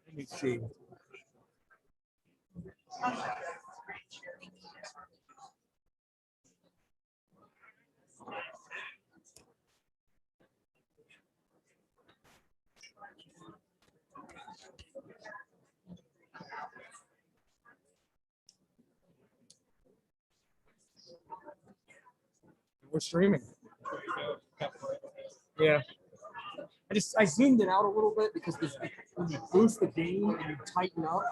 Let me see. We're streaming. Yeah. I zoomed it out a little bit because when you boost the gain and you tighten up.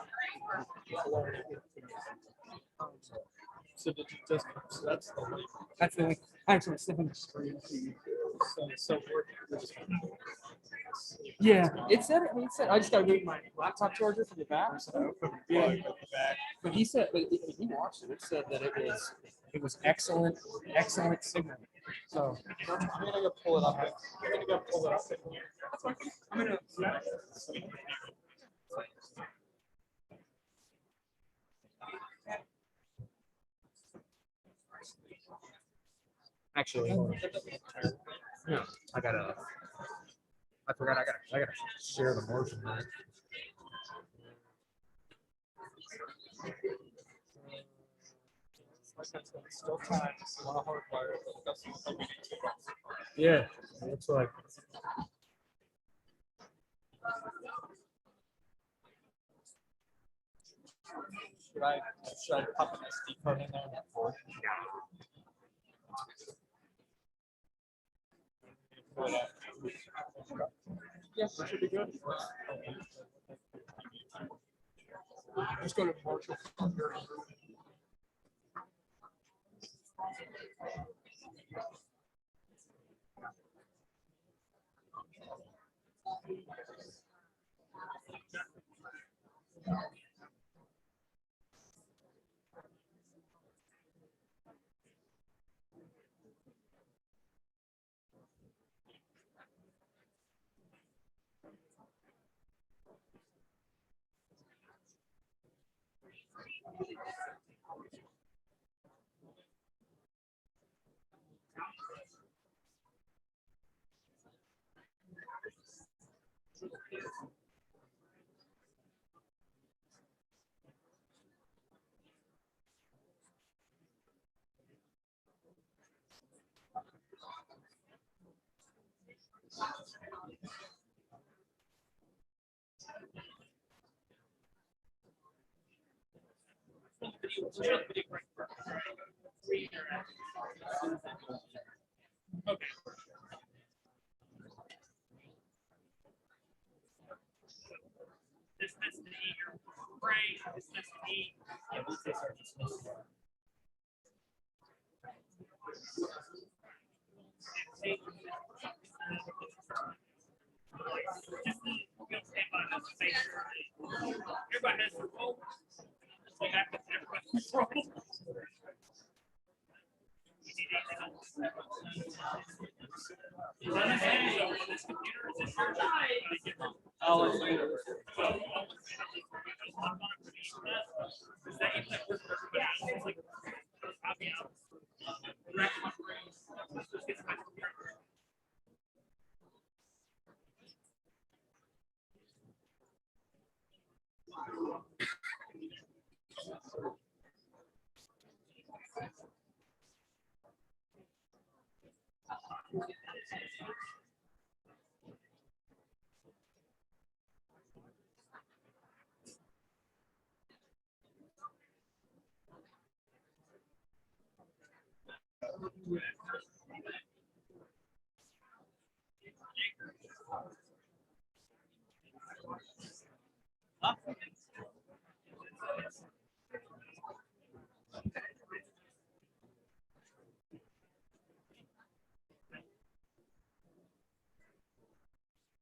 So did you just, so that's the link. That's the link. Actually, it's sending the stream to you. So we're just. Yeah, it said. I mean, it said I just got to move my laptop charger from the back. So, yeah, but he said, but he watched it. It said that it was excellent signal. So I'm gonna go pull it up. I'm gonna go pull it up in here. that's fine. I'm gonna. Actually, hold on. No, I forgot. I gotta share the motion. Right? Like I said, it's still time. It's a lot of hardwire, but that's something we need to do. Yeah, it looks like. Should I pop an SD card in there? Yes, that should be good. Just go to Marshall. Okay. This has to be your brain. This has to be. Yeah, these days are just. Everybody has their phone. Like I put everybody's phone.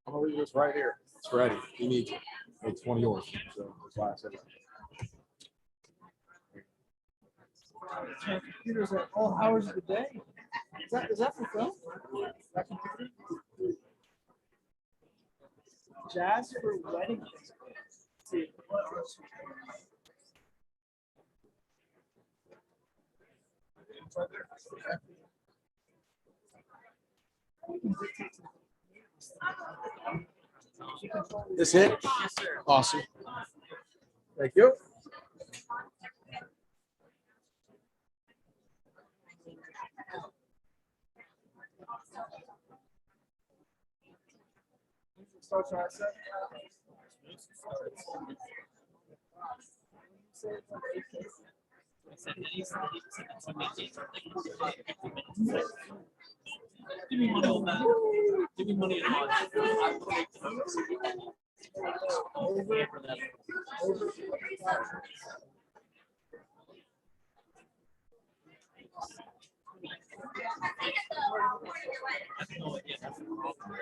I'm gonna leave this right here. It's ready. He needs it. It's one of yours. So that's why I said that. Computers at all hours of the day. Is that for film? That computer? Jazz for wedding. See. This it? Yes, sir. Awesome. Thank you. Starts right set. Give me money on that. Give me money on that. I will take those. Yeah, for that. I have no idea. That's the problem.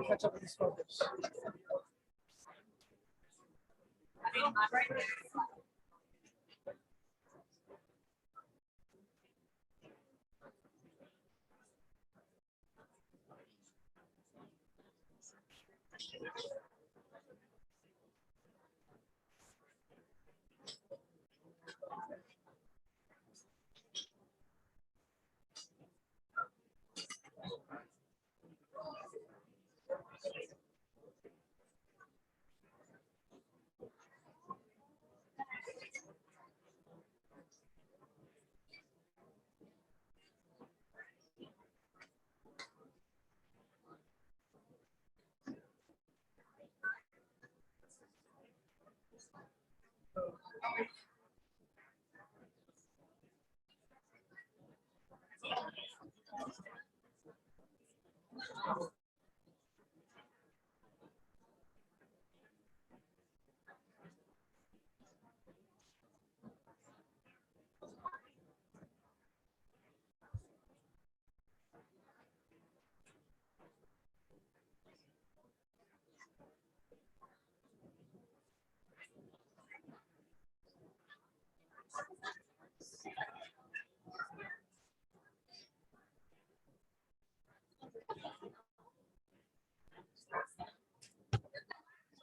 Catch up with these focus.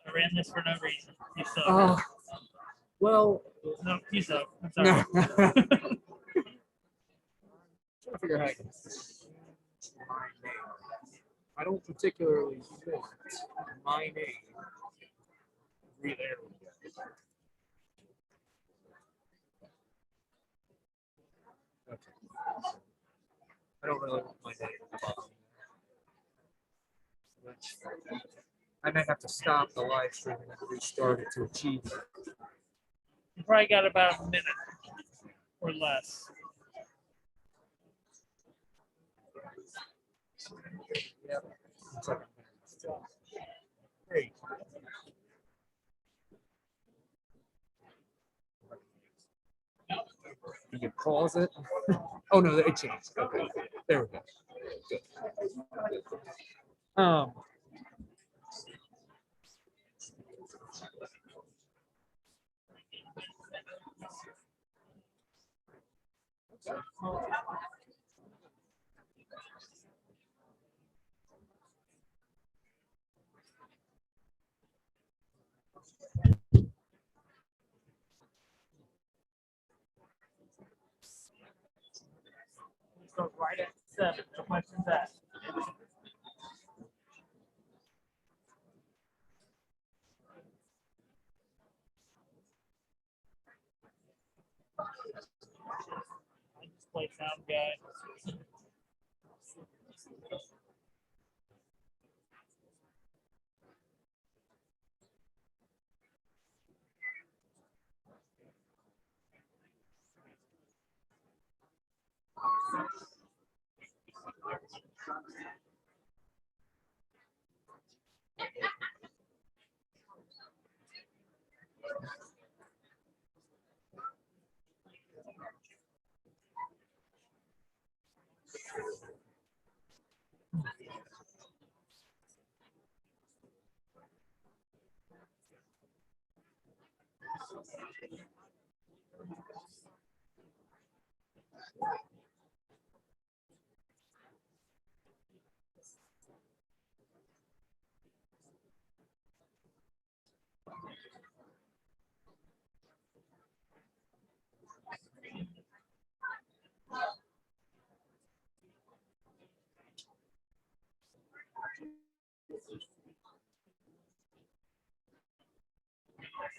I ran this for no reason. You suck. Well, No, you suck. I'm no. sorry. Trying to figure out how to get my name. I don't particularly want my name. There we go. Okay. I don't really want my name. I may have to stop the live stream and restart it to achieve it. You probably got about a minute or less. Yep. Great. You can pause it. Oh no, it changed. Okay, there we go. Good. Goes right at 7. The question's asked. I just play sound guy.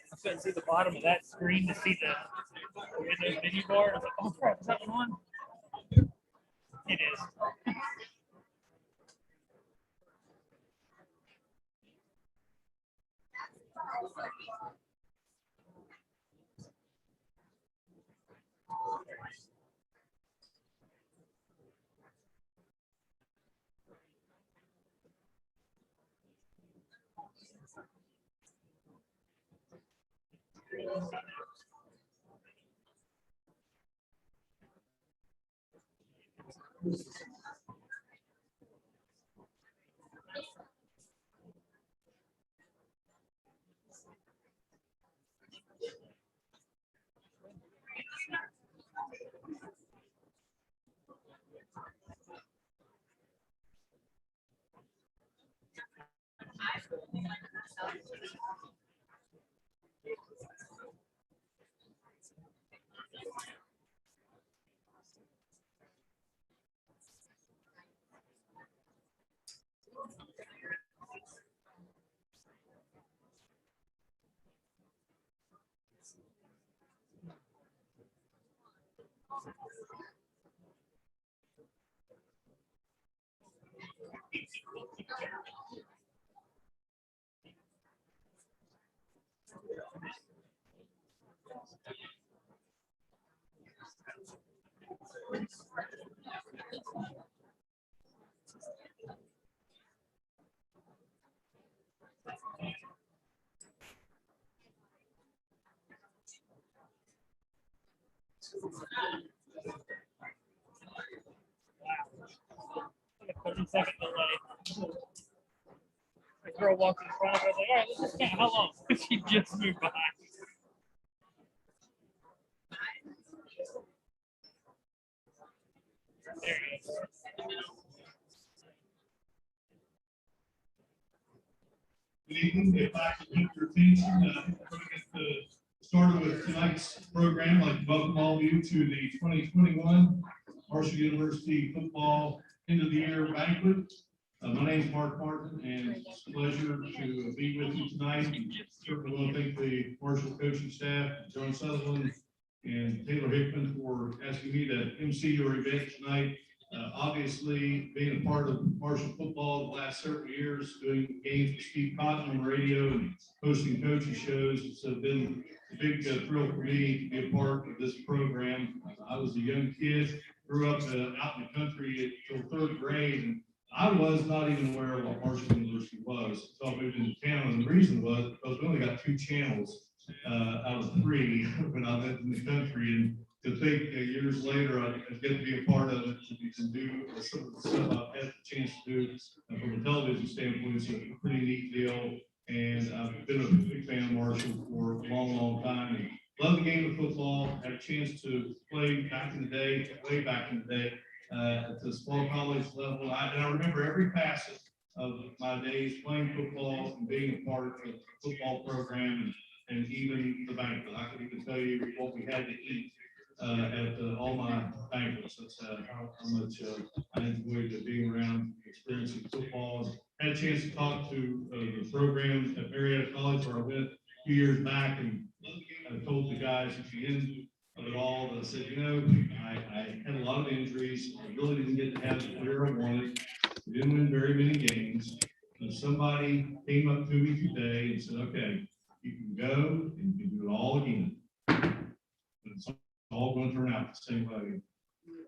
I couldn't see the bottom of that screen to see the Windows menu bar. I was like, oh crap, is that one on? It is. Wow. Like a 30-second delay. The girl walked in front of her. I was like, all right, let's just count. How long? She just moved by. There you go. Good evening. If I could get your attention, we're going to get started with tonight's program. I'd like to welcome all of you to the 2021 Marshall University Football End of the Year Banquet. My name is Mark Martin, and it's a pleasure to be with you tonight. Certainly want to thank the Marshall coaching staff, John Sutherland and Taylor Hickman, for asking me to MC your event tonight. Obviously, being a part of Marshall football the last several years, doing games with Steve Cotton on the radio and hosting coaching shows, it's been a big thrill for me to be a part of this program. I was a young kid, grew up out in the country until 3rd grade, and I was not even aware of what Marshall University was until I moved into town. And the reason was because we only got 2 channels out of 3 when I lived in the country. And to think years later, I get to be a part of it and do some of the stuff I've had the chance to do from a television standpoint. It's a pretty neat deal. And I've been a big fan of Marshall for a long, long time. And love the game of football. Had a chance to play back in the day, way back in the day, at the small college level. And I remember every facet of my days playing football and being a part of the football program and even the banquet. I could even tell you what we had to eat at all my banquets. That's how much I enjoyed being around, experiencing football. Had a chance to talk to the programs at Marietta College where I went a few years back, and I told the guys at the end of it all that I said, you know, I had a lot of injuries. I really didn't get to have the career I wanted. We didn't win very many games. And somebody came up to me today and said, okay, you can go and you can do it all again. But it's all going to turn out the same way.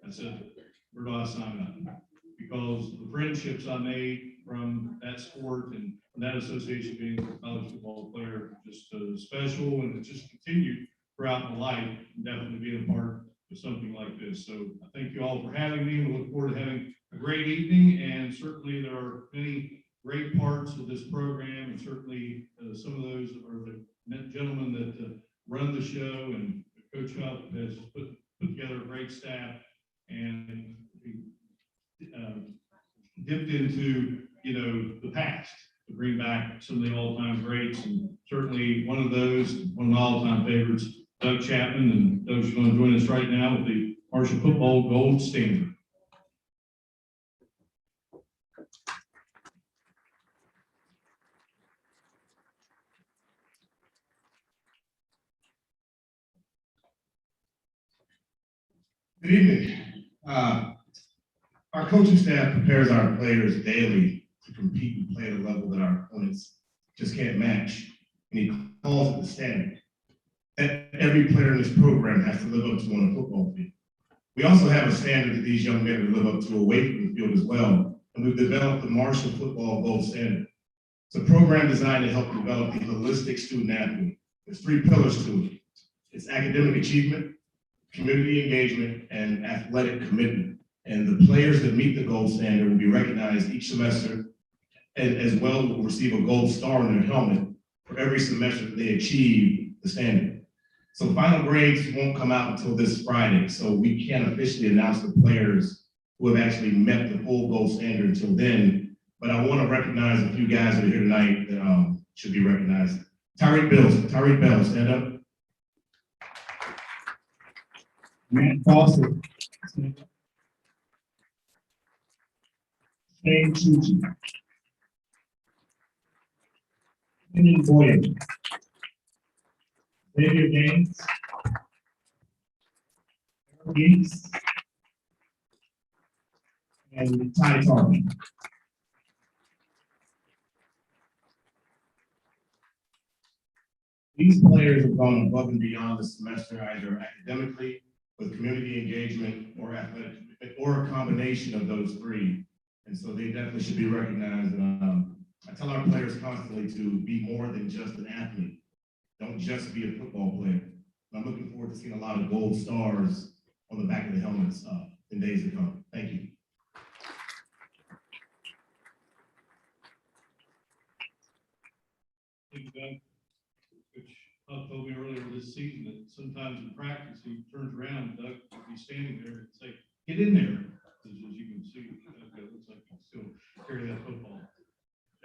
I said, where do I sign up? Because the friendships I made from that sport and from that association being a college football player, just special, and it just continued throughout my life, and definitely being a part of something like this. So I thank you all for having me. We look forward to having a great evening, and certainly there are many great parts of this program, and certainly some of those are the gentlemen that run the show, and Coach Huff has put together a great staff, and dipped into, you know, the past to bring back some of the all-time greats, and certainly one of those, one of my all-time favorites, Doug Chapman, and Doug's going to join us right now with the Marshall Football Gold Standard. Good evening. Our coaching staff prepares our players daily to compete and play at a level that our opponents just can't match. And he calls it the standard that every player in this program has to live up to on a football field. We also have a standard that these young men live up to away from the field as well. And we've developed the Marshall Football Gold Standard. It's a program designed to help develop the holistic student athlete. There's 3 pillars to it. It's academic achievement, community engagement, and athletic commitment. And the players that meet the gold standard will be recognized each semester, and as well will receive a gold star on their helmet for every semester that they achieve the standard. So final grades won't come out until this Friday, so we can't officially announce the players who have actually met the full gold standard until then. But I want to recognize a few guys that are here tonight that should be recognized. Tyreek Bell, stand up. Matt Foster. Shane Chuchi. Kenyon Boyer. Xavier Gaines. Eric Gaines. And Ty Tarvin. These players have gone above and beyond the semester, either academically, with community engagement, or athletic, or a combination of those 3. And so they definitely should be recognized. And I tell our players constantly to be more than just an athlete. Don't just be a football player. And I'm looking forward to seeing a lot of gold stars on the back of the helmets in days to come. Thank you. Thank you, Doug. Coach Huff told me earlier this season that sometimes in practice he turns around and Doug would be standing there and say, "Get in there." As you can see, it looks like he still carry that football.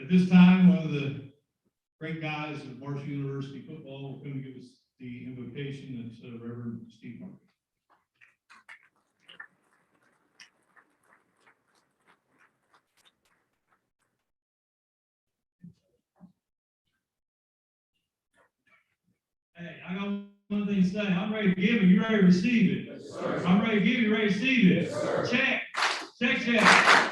At this time, one of the great guys at Marshall University football will come to give us the invocation. That's Reverend Steve Mark. Hey, I got one thing to say. I'm ready to give it. You ready to receive it? Yes, sir. I'm ready to give it. You ready to receive it? Yes, sir. Check.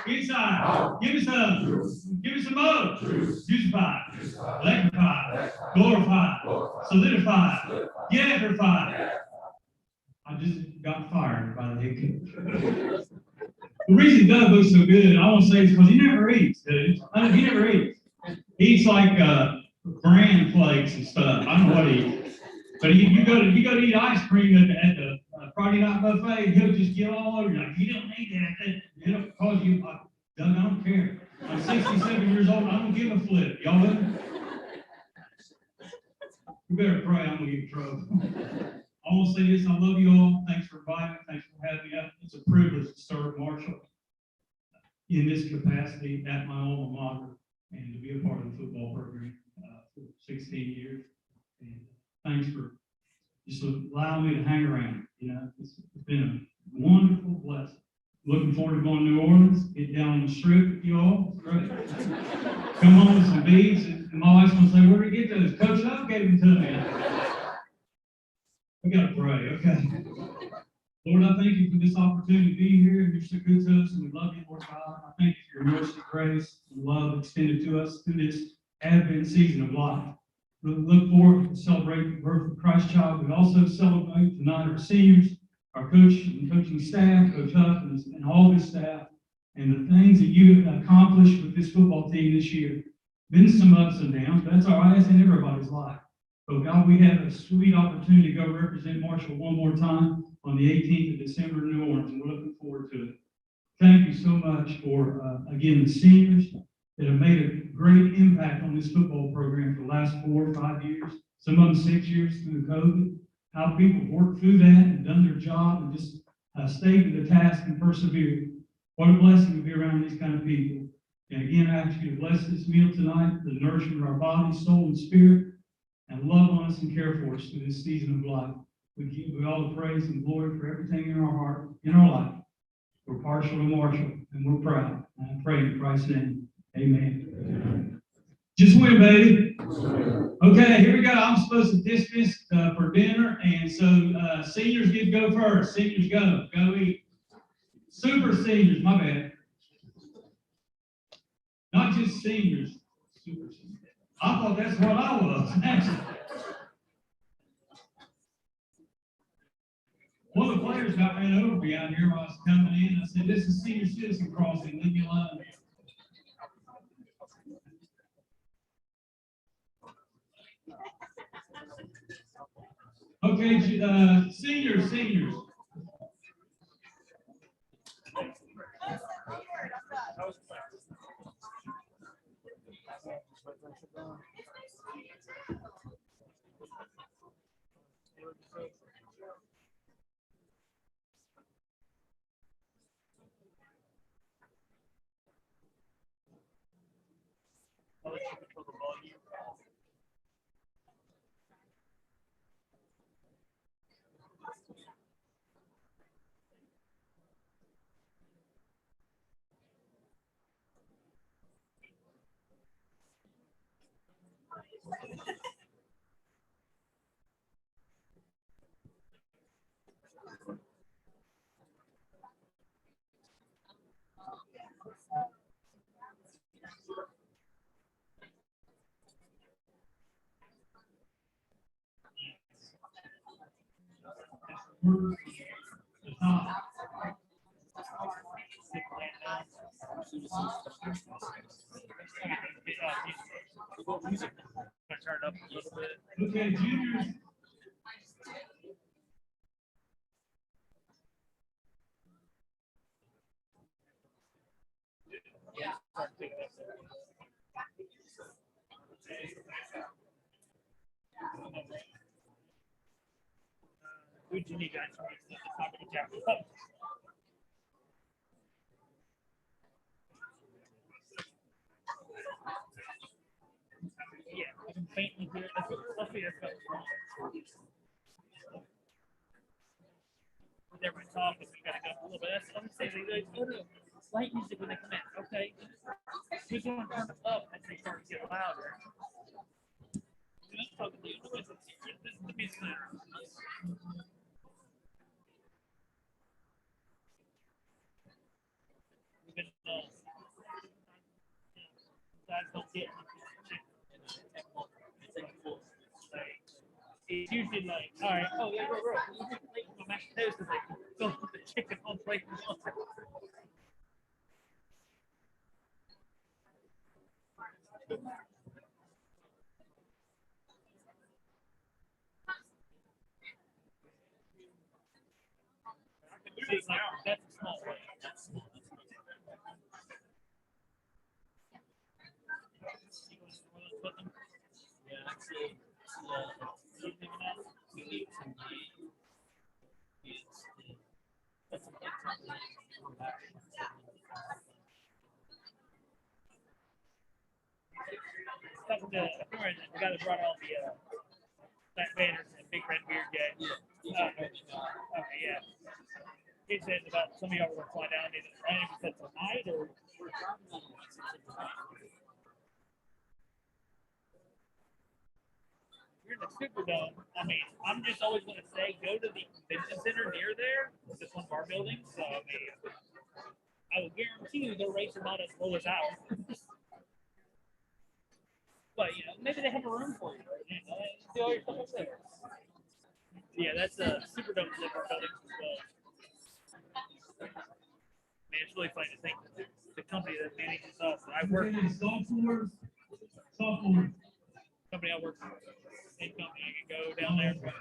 Inside. Give me some. Juice. Give me some more. Juicify. Electrify. Glorify. Solidify. Electrify. I just got fired by the head coach. The reason Doug looks so good, I want to say, is because he never eats, dude. He never eats. He eats like bran flakes and stuff. I don't know what he eats. But you go to eat ice cream at the Friday night buffet, he'll just get all over you. Like, you don't need that. It'll cause you. Doug, I don't care. I'm 67 years old. I don't give a flip. Y'all with me? You better pray. I'm gonna get in trouble. I want to say this. I love you all. Thanks for inviting me. Thanks for having me. It's a privilege to serve Marshall in this capacity at my alma mater and to be a part of the football program for 16 years. And thanks for just allowing me to hang around. You know, it's been a wonderful blessing. Looking forward to going to New Orleans, get down on the strip with you all. It's great. Come home with some beads, and my wife's gonna say, "Where did you get those? Coach Love gave them to me." We gotta pray, okay? Lord, I thank you for this opportunity to be here, and you're so good to us, and we love you, Lord God. I thank you for your mercy, grace, and love extended to us through this Advent season of life. We look forward to celebrating the birth of Christ child. We also celebrate tonight our seniors, our coach and coaching staff, Coach Huff, and all his staff, and the things that you have accomplished with this football team this year. Been some ups and downs, but that's all right. That's in everybody's life. But God, we have a sweet opportunity to go represent Marshall one more time on the 18th of December in New Orleans, and we're looking forward to it. Thank you so much for, again, the seniors that have made a great impact on this football program for the last 4 or 5 years, some of them 6 years through COVID. How people worked through that and done their job and just stayed to the task and persevered. What a blessing to be around these kind of people. And again, I ask you to bless this meal tonight, the nourishment of our body, soul, and spirit, and love on us and care for us through this season of life. We give you all the praise and glory for everything in our heart, in our life. We're partial to Marshall, and we're proud. And I pray in Christ's name. Amen. Just win, baby. Okay, here we go. I'm supposed to dismiss for dinner, and so seniors get to go first. Seniors go. Go eat. Super seniors, my bad. Not just seniors. Super seniors. I thought that's what I was. One of the players got ran over me out here while I was coming in. I said, "This is senior citizen crossing. Leave me alone." Okay, seniors. I'll let you control the volume. Turn it up a little bit. Okay, juniors. Who'd you need, guys? Yeah, I can faintly hear it. Let's see if that's wrong. Everyone talking, we gotta go a little bit. I'm gonna say they go to light music when they come in, okay? Who's gonna turn it up as they start to get louder? Let's talk to you. This is the music center. We've been, guys don't get it's usually like, all right, oh yeah, bro, my mashed potatoes because they fill the chicken on plate. That's a small way. That's small. Yeah, actually, we got to brought all the back banners and big red beard guy. Okay, yeah. He said about some of y'all were gonna fly down. I don't know if that's tonight or. You're in the Superdome. I mean, I'm just always gonna say go to the convention center near there. This one of our buildings. So I mean, I will guarantee you their rates are not as low as ours. But you know, maybe they have a room for you. You know, do all your stuff up there. Yeah, that's a Superdome is our buildings as well. Man, it's really funny to think that the company that manages us, I work for Sophomores. company I work for, same company, you can go down there.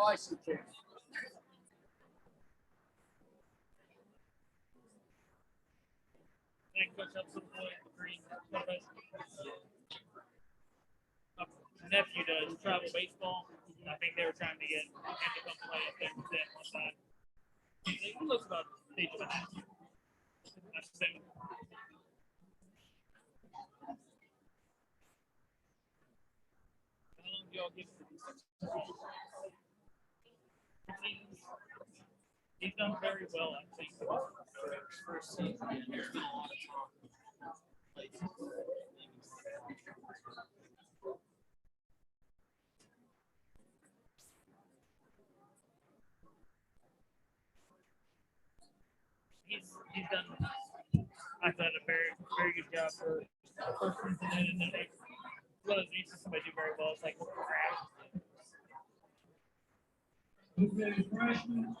Oh, I see. I can coach up some boy in the green. My nephew does travel baseball. I think they were trying to get him to come play at Texas Tech one time. He looks about an age of a half. That's seven. How long do y'all give him? He's done very well, I think. First season, there's been a lot of talk. Like, He's done. I thought a very good job for the first season, and then as well as you see somebody do very well, it's like crap. Okay, freshman.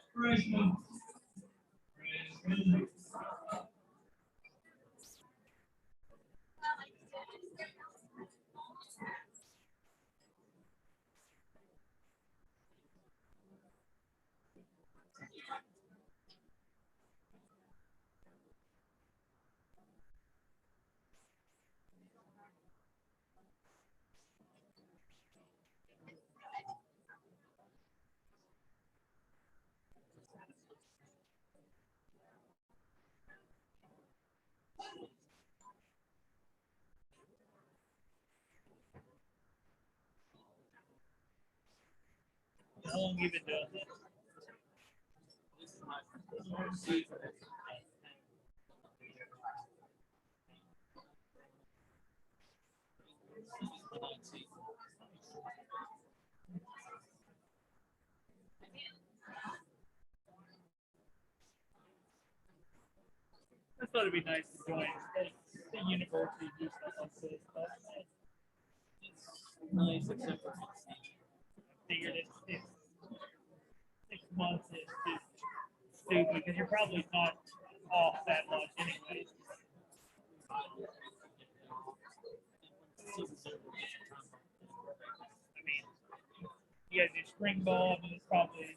How long you been doing this? this is my first season. I thought it'd be nice to join the university do stuff like this, but It's nice except for I figured it's 6 months is just stupid because you're probably not off that much anyway. I mean, You guys do spring ball, but it's probably.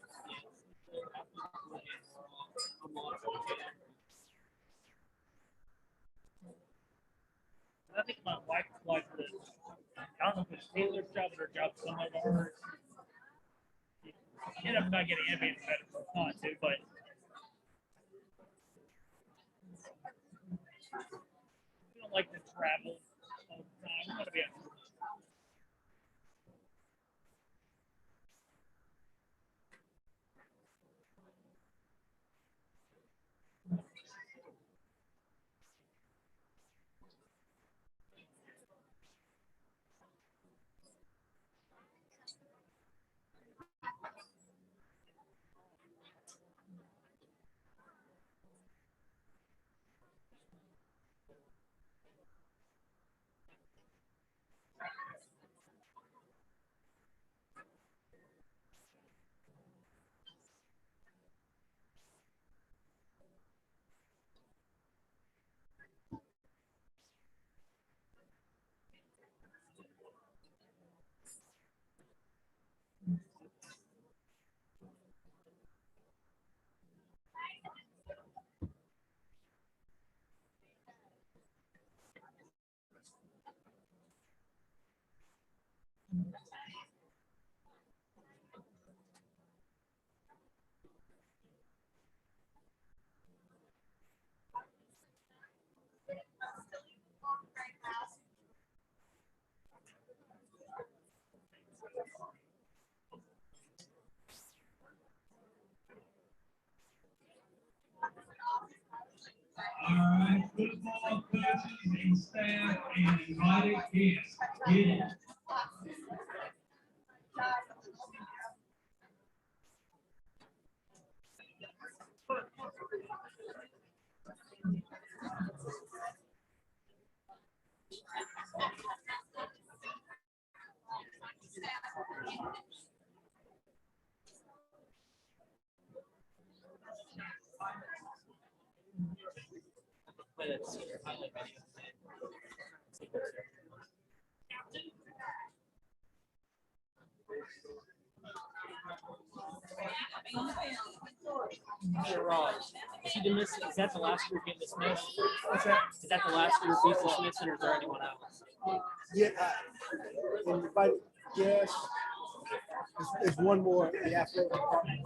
I think my wife likes this. I don't know if it's Taylor's job or her job similar to hers. You end up not getting any better for not to, but we don't like to travel all the time. We want to be at home. All right, football coaches and staff and invited guests, get it. Is that the last group getting dismissed? What's that? Is that the last group he's dismissing, or is there anyone else? Yeah, invite guests. There's one more, the athletic department.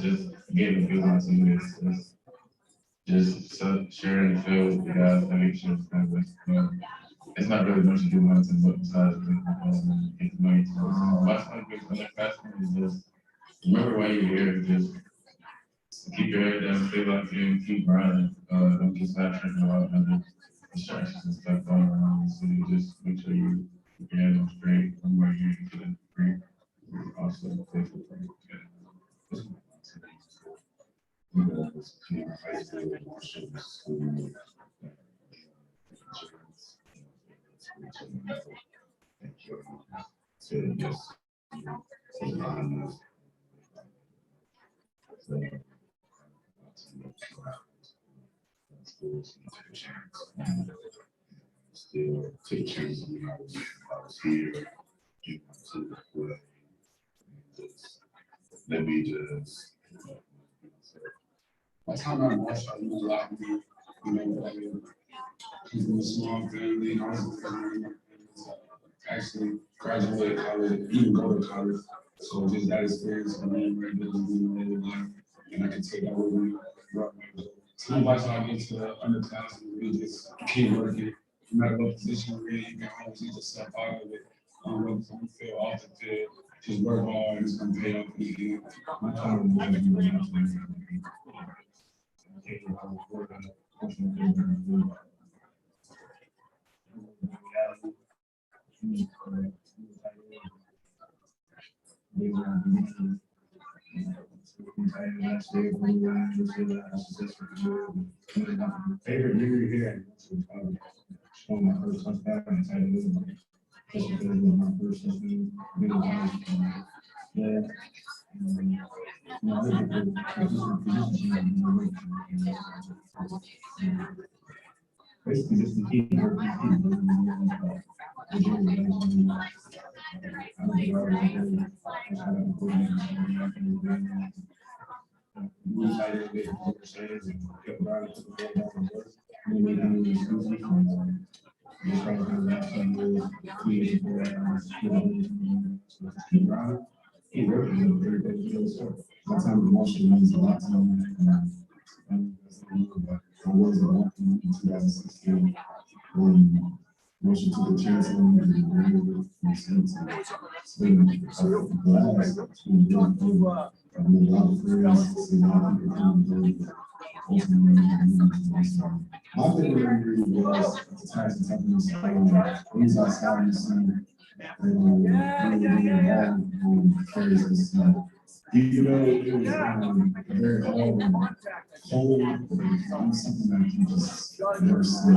Just getting the feeling to this. Just sharing the field with the guys, I make sure it's not really much to do nothing but besides get to know each other. My son gives other classmates is just remember why you're here, just keep your head down, stay locked in, keep grinding, don't just not tripping about other distractions and stuff going on. So you just make sure you keep your head on straight, remember you're here to get free. Also, play football. Still take chances. I was here, let me just. My time out in Russia, I know a lot of me, he's in a small family, and I was actually graduate college, even go to college. So just that experience for me, right there, and I can take that with me. Some advice I get to the underclassmen, really just keep working. No matter what position you're in, you can always get yourself out of it. Whether it's on the field, off the field, just work hard, and it's gonna pay off in the end. My time was Favorite year here. Showing my first touchdown and tight end. Just because it was my first touchdown. Yeah. Basically, just to keep sometimes emotion means a lot to me. I was a lot in 2016 when motion took a chance on me and since I'm glad to be over. I mean, a lot of friends, see a lot of people coming through. My favorite memory was the tax attendance. We was outside in the sun. Even though it was very cold, something that you just never see.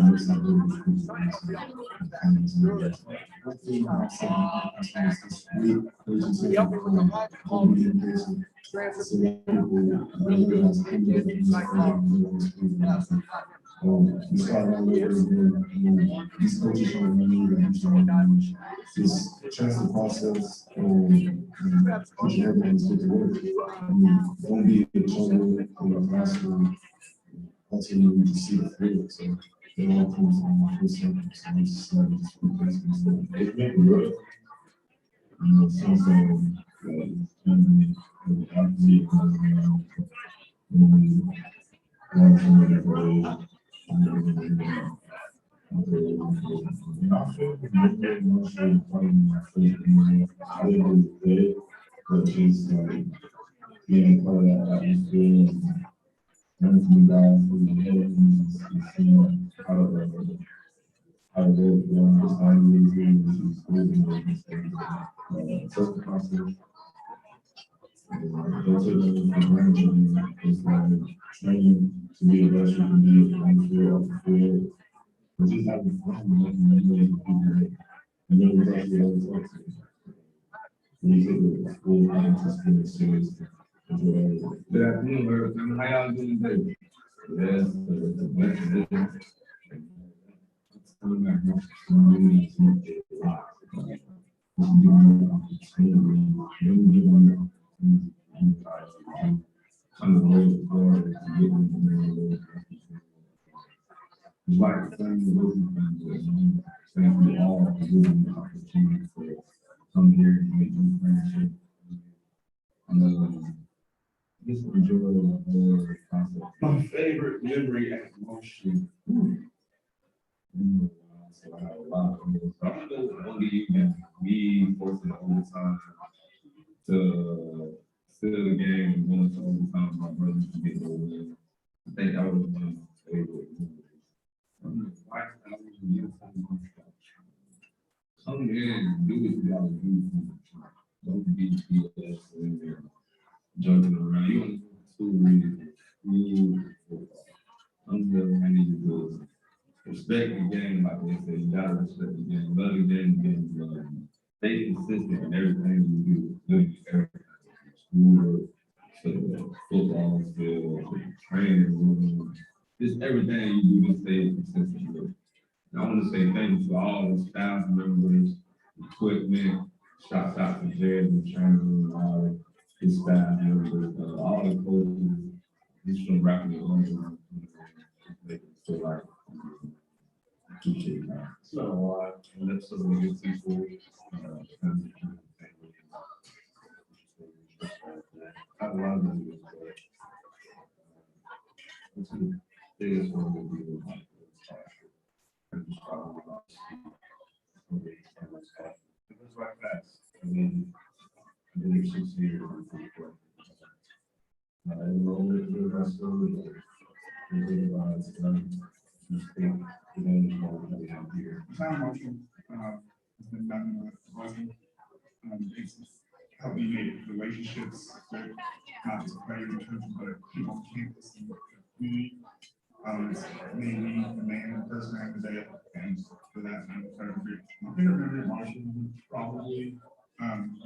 We started all over again. These coaches showed me just trust the process and put your head down and stick to work. Don't be in trouble in the classroom. Ultimately, to see the field. So it all comes from my first second. So I just started to speak this. It made me good. Since then, but just being part of that atmosphere, learning from the guys who are ahead and seeing how to work, how to work, just how to really trust the process. Don't take anything for granted. It's like training to be the best you can be on the field, off the field. But just having fun and letting people and then we're actually always talk to you. When you take the school and just being serious. Good afternoon, everyone. How y'all doing today? Yes, it's a pleasure. it's like the same with those things, thank you all for giving me the opportunity to come here and make new friendships. And just enjoy the whole process. My favorite memory at Motion. So I have a lot of them. So I'm gonna leave and me forcing the overtime to steal the game and going to overtime. My brothers to get the win. I think that was one of my favorite memories. Come in and do what you gotta do. Don't be BS in there jumping around. You want to read. I'm here. I need you to respect the game, like they say. You gotta respect the game. Love the game, love it. Stay consistent in everything you do. Literally everything. School, to football field, to training room, just everything you do to stay consistent with. And I want to say thank you to all the staff members, equipment, shout out to Jared and training room, all his staff members, all the coaches, just from wrapping it on, making it feel like appreciate that. It's not a lot, and that's some of the good people. I love them. It's the biggest one will be the one. It was right fast. I mean, I did it 6 years. I enrolled it the rest of the year. Clown motion has been done with Buggy. It's helped me make relationships with not just players and coaches, but people on campus and the community. It's made me the man and person I am today, and for that I'm incredibly grateful. My favorite memory of Marshall would probably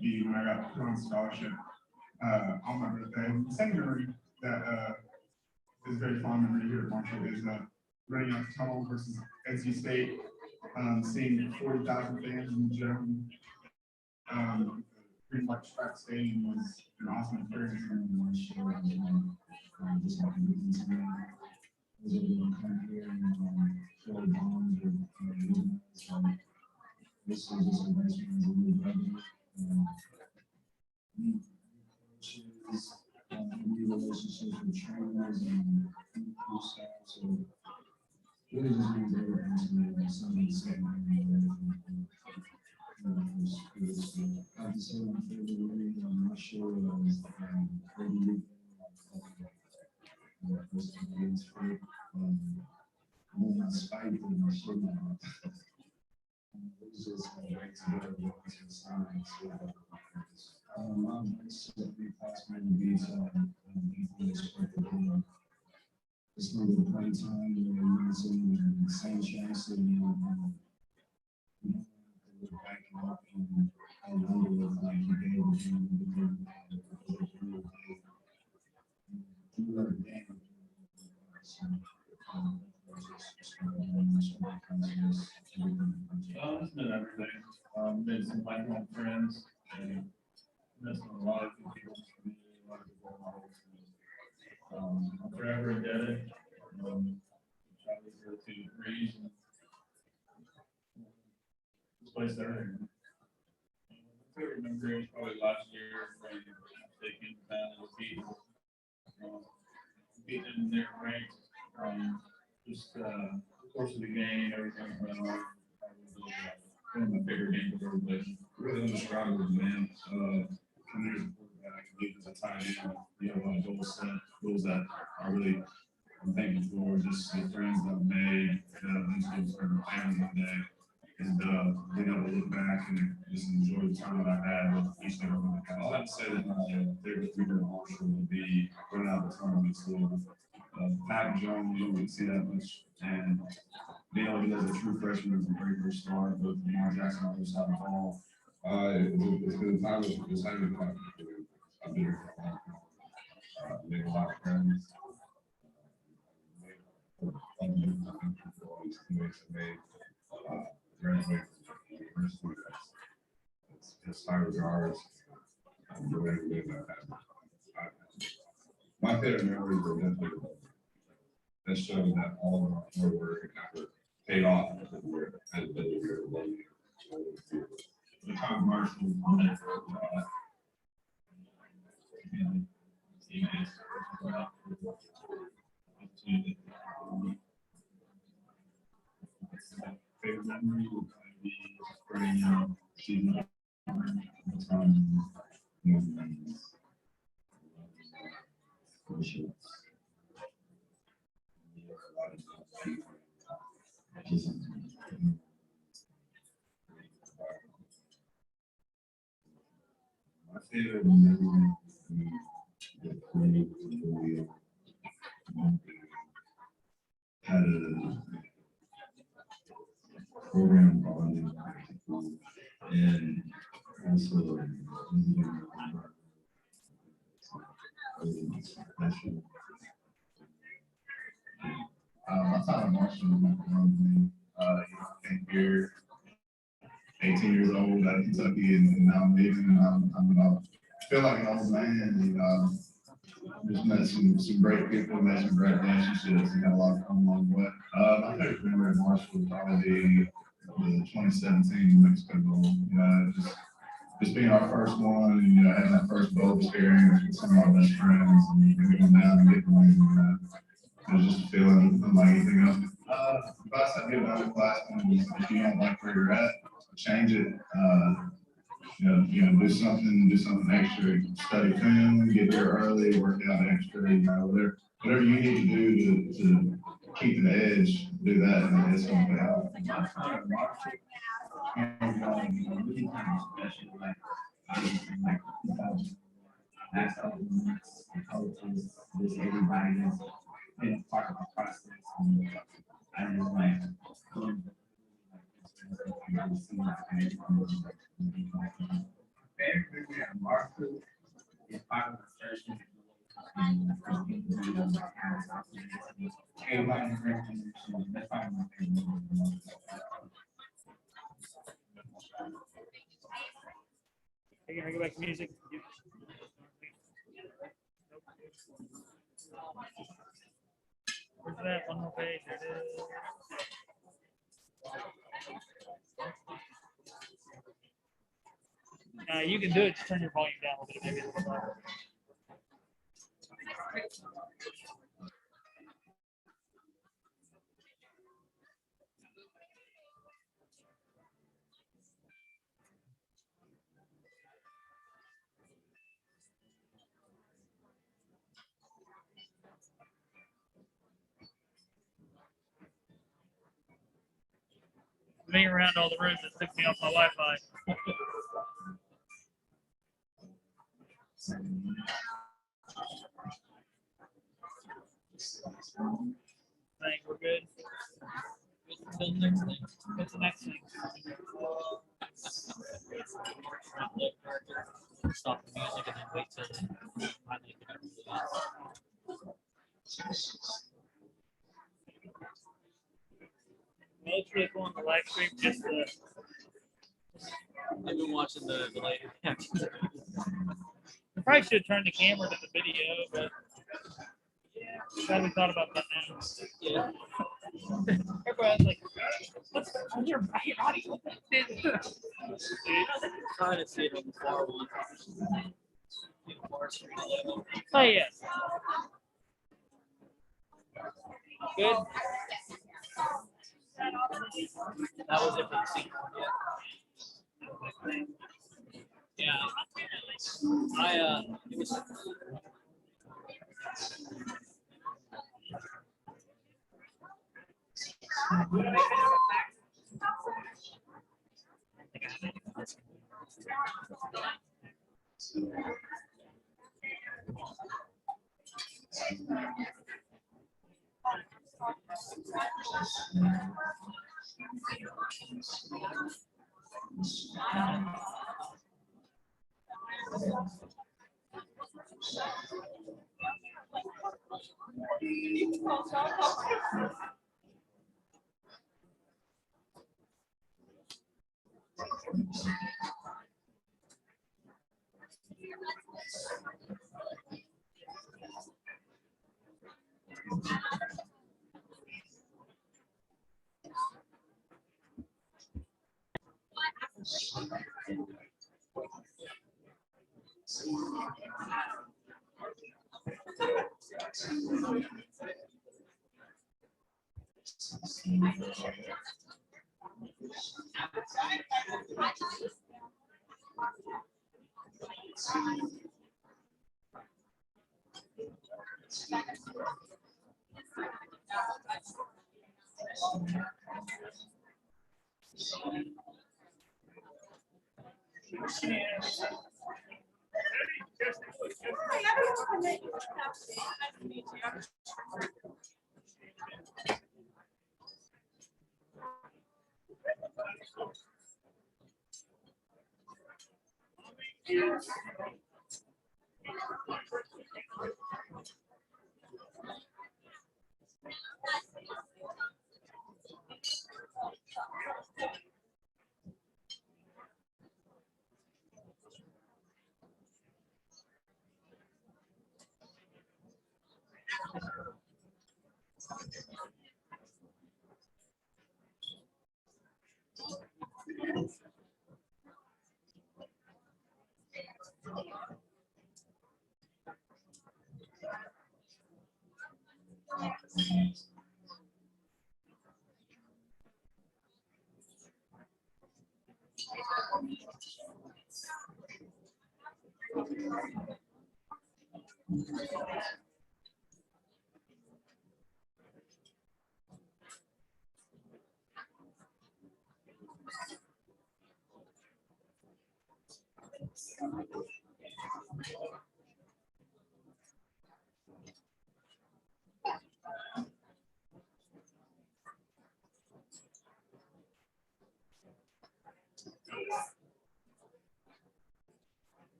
be when I got put on scholarship on my birthday. The second memory that is very fond memory here at Marshall is running out the tunnel versus NC State, seeing 40,000 fans in the gym. Pretty much track stadium was an awesome experience. This is just a nice new relationships with trainers and people staff. So really just means everything to me. Like somebody said, I have to say my favorite way, I'm not sure maybe was against it. I'm not spiteful, my shit. It was just great to go to the science. I'm simply possible to be it's going to be playing time, the same chance to back up and I wonder if like you be able to It's been everything. Made some lifelong friends and met a lot of good people in the community, a lot of people in my whole community. I'm forever indebted. Traveled here to Breeze and this place there. I remember it was probably last year when they came down and beat in their ranks. Just the course of the game, everything went on. One of my favorite games of everybody. really describe it, man. Coming as a quarterback, lead as a tight end, you have a lot of goals set, goals that I really I'm thankful for, just the friends that I've made, eventually started my family one day, and being able to look back and just enjoy the time that I had with each and every one. I'll have to say that my favorite three in Marshall would be running out the tournament. So, Pat Jones, you don't really see that much, and being able to do as a true freshman is a great first start with Lamar Jackson on the other side of the ball. It's been a time of excitement. I've been here for a long time. Made a lot of friends. Graduated from university. It's high regards. My favorite memories are definitely that showed that all of our hard work and paid off. Has been a year. The time marshal. Favorite memory will probably be spring, season. Movements. Friendships. My favorite memory we had a program bonding and also I thought Marshall was my friend. Came here 18 years old out of Kentucky, and now I'm leaving. I'm about, feel like an old man. Just met some great people, made some great relationships, and got a lot of fun along the way. My favorite memory of Marshall was probably the 2017 New Mexico Bowl. Just being our first one, and having that first bowl experience with some of our best friends, and going down and getting one. It was just a feeling unlike anything else. Advice I give out of class is if you don't like where you're at, change it. Do something extra. Study film, get there early, work out extra. Whatever you need to do to keep the edge, do that, and it's going to pay off. Really kind of special, last couple of months, the coaches, just everybody that's been a part of the process. And I just Marshall is part of the session. Everybody that's part of my favorite. Can I go back to music? Where's that? One more page. There it is. You can do it. Just turn your volume down a little bit. Maybe a little louder. Being around all the rooms, it took me off my Wi-Fi. I think we're good. What's the next thing? What's the next thing? Stop the music and then wait till I make Let's really go on the live stream. Just I've been watching the later. I probably should have turned the camera to the video, but yeah, glad we thought about that now. Yeah. Everybody's like, what's on your body? Trying to see it on the far one. Oh yeah. Good. That was it for the scene. Yeah. It was.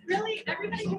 Really, everybody.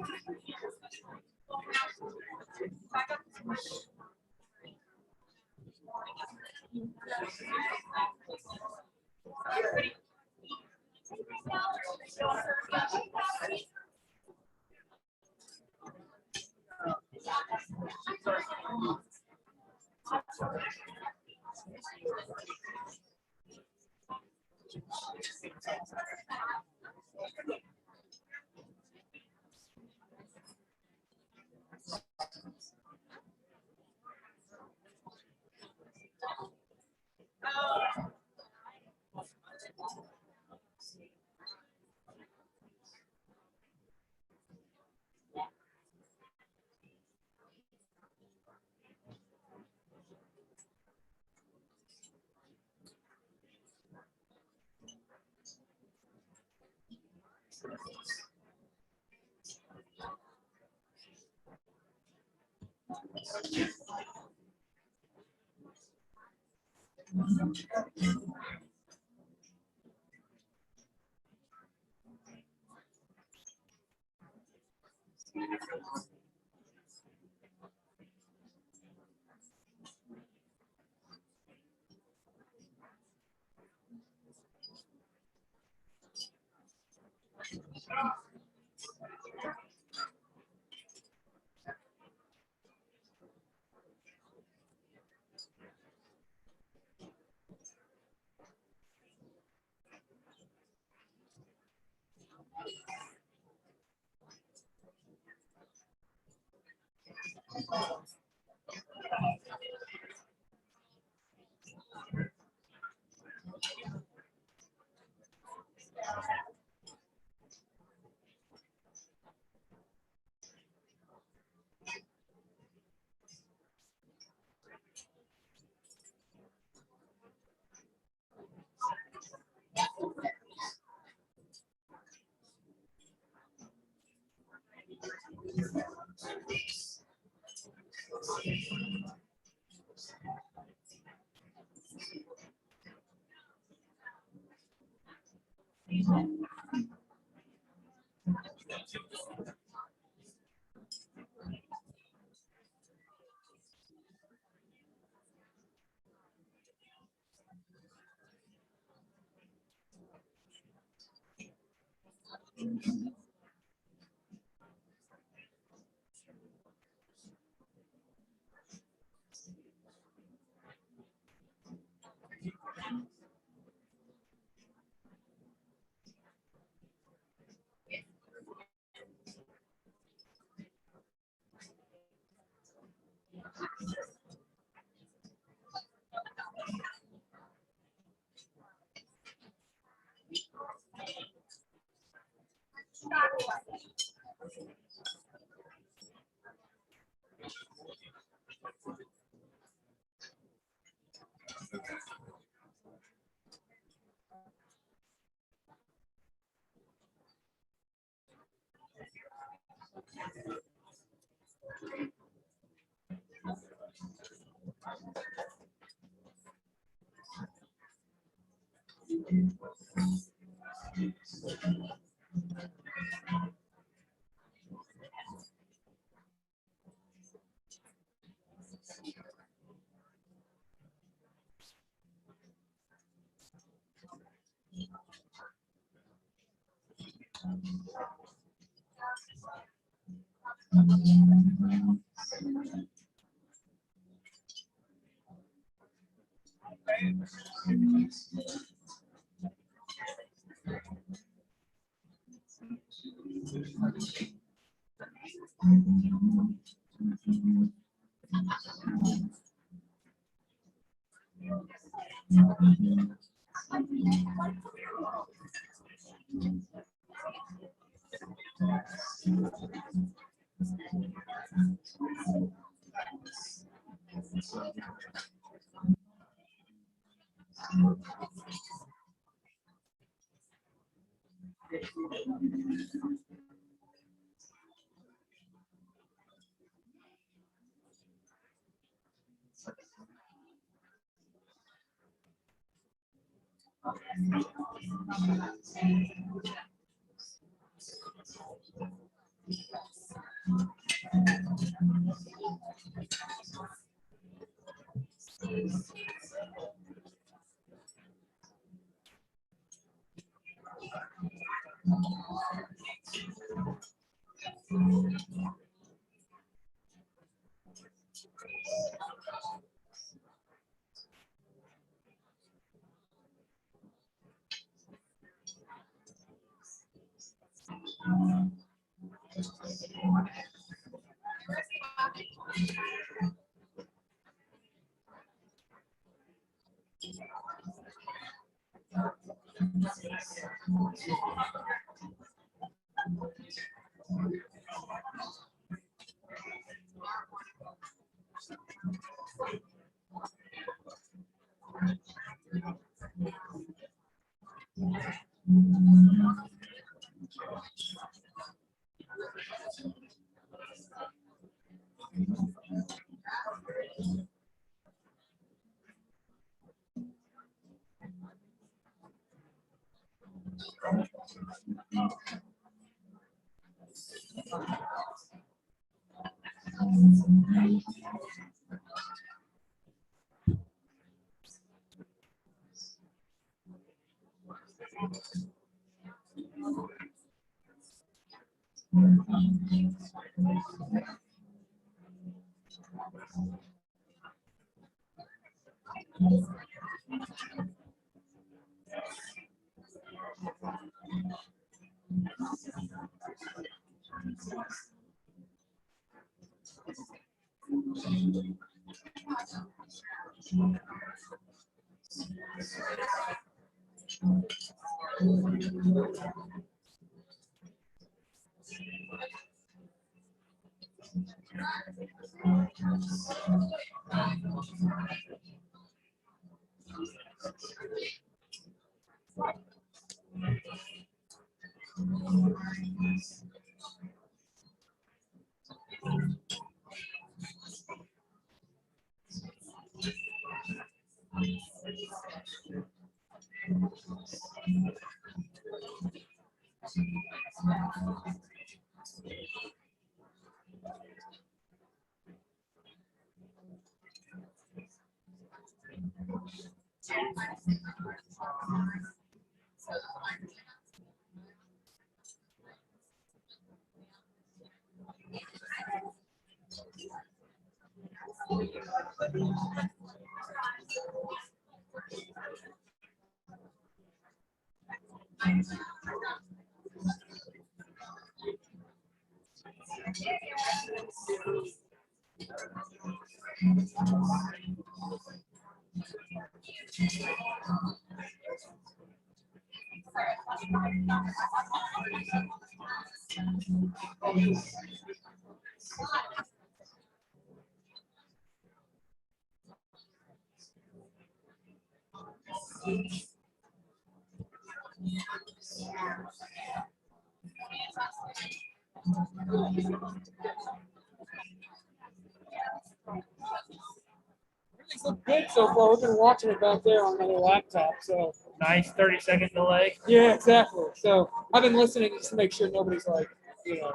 Everything's looked good so far. We've been watching it back there on my little laptop. So Nice 30-second delay. yeah, exactly. So I've been listening just to make sure nobody's like, you know.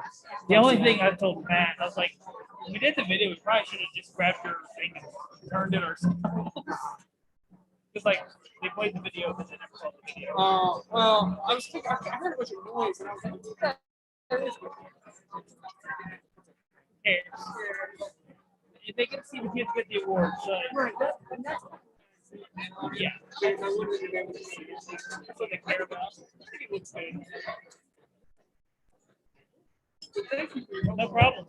The only thing I told Matt, I was like, when we did the video, we probably should have just grabbed your thing and turned it ourselves. Because like they played the video, but they never saw the video. Well, I was thinking, I heard a bunch of noise, and I was like, what that is? Okay. They can see the kids get the awards. So, Right, and that's yeah, I wouldn't have been able to see it. that's what they care about. I think it looks good. Thank you for your help. No problem.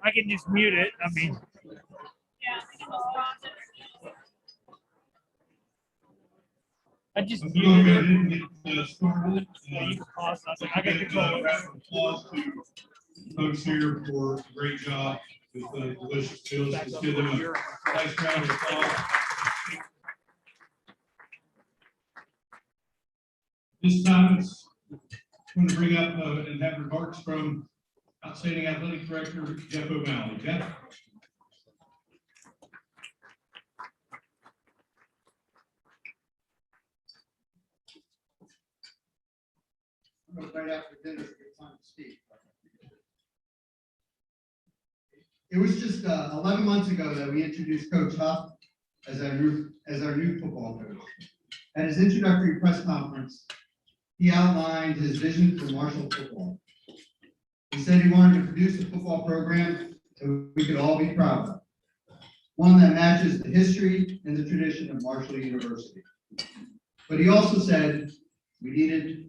I can just mute it. I mean, Yeah, I think it was Bronson. I just Let's go ahead muted it. and get started. Yeah, you can pause. I was like, I got control. Round of applause to folks here for a great job with the delicious meals. Let's give them a nice round of applause. This time it's going to bring up and have remarks from outstanding athletic director Jeff O'Malley. Jeff? Right after dinner, to get time to speak. It was just 11 months ago that we introduced Coach Huff as our new football coach. At his introductory press conference, he outlined his vision for Marshall football. He said he wanted to produce a football program that we could all be proud of, one that matches the history and the tradition of Marshall University. But he also said we needed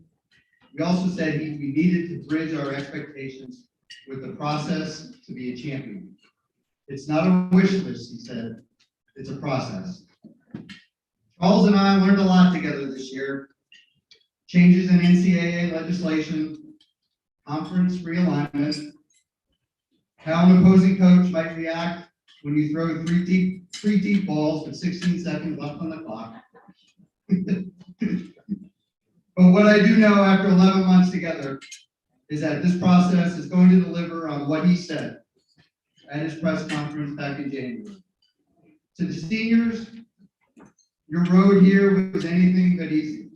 to bridge our expectations with the process to be a champion. It's not a wish list, he said, it's a process. Charles and I learned a lot together this year. Changes in NCAA legislation, conference realignment, how an opposing coach might react when you throw three deep balls with 16 seconds left on the clock. But what I do know after 11 months together is that this process is going to deliver on what he said at his press conference back in January. To the seniors, your road here was anything but easy,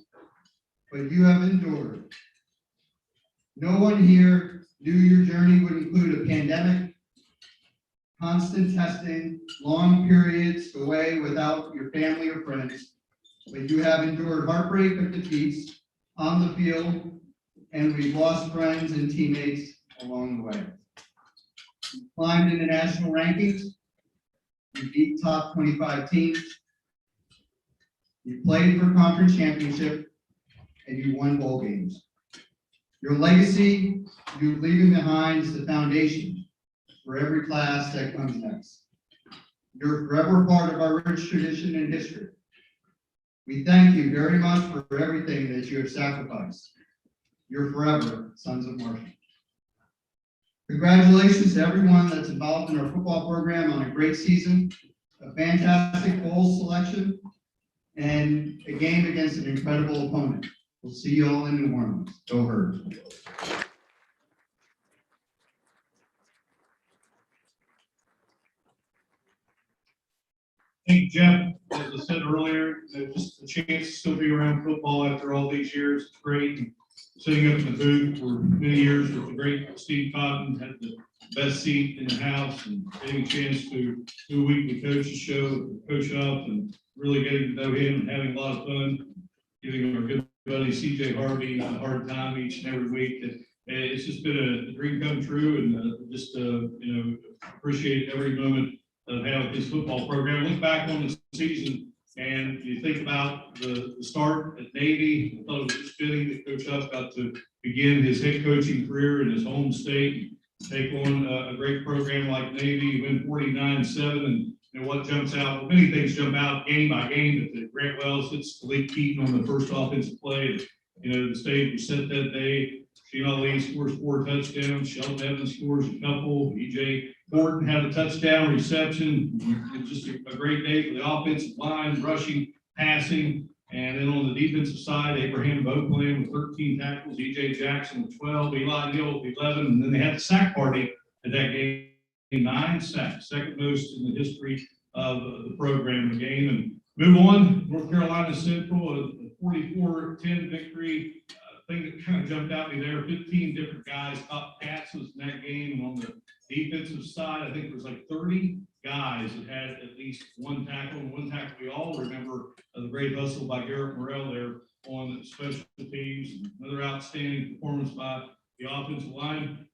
but you have endured. No one here knew your journey would include a pandemic, constant testing, long periods away without your family or friends, but you have endured heartbreak of defeats on the field, and we've lost friends and teammates along the way. You climbed into national rankings, you beat top 25 teams, you played for conference championship, and you won bowl games. Your legacy you're leaving behind is the foundation for every class that comes next. You're forever part of our rich tradition and history. We thank you very much for everything that you have sacrificed. You're forever sons of Marshall. Congratulations to everyone that's involved in our football program on a great season, a fantastic bowl selection, and a game against an incredible opponent. We'll see you all in New Orleans. Go Birds. Thank you, Jeff. As I said earlier, just a chance to still be around football after all these years. It's great. And sitting up in the booth for many years with the great Steve Cotton, had the best seat in the house, and getting a chance to do a weekly coaches show, coach up, and really getting to know him and having a lot of fun, giving our good buddy CJ Harvey a hard time each and every week. It's just been a dream come true, and appreciate every moment of having this football program. Look back on the season, and you think about the start at Navy. I thought it was just fitting that Coach Huff got to begin his head coaching career in his home state, take on a great program like Navy, win 49-7, and what jumps out, many things jump out game by game, but the Grant Wells hits Malik Keaton on the first offensive play. The stage was set that day. Sheena Lee scores 4 touchdowns. Sheldon Evans scores a couple. EJ Gordon had a touchdown reception. It's just a great day for the offensive line, rushing, passing. And then on the defensive side, Abraham Boatland with 13 tackles, EJ Jackson with 12, Eli Neal with 11. And then they had the sack party at that game, 9 sacks, second most in the history of the program and game. And move on, North Carolina Central, a 44-10 victory. Thing that kind of jumped out at me there, 15 different guys up passes in that game. And on the defensive side, I think there was like 30 guys that had at least one tackle. And one tackle we all remember the great hustle by Garrett Morrell there on special teams. Another outstanding performance by the offensive line.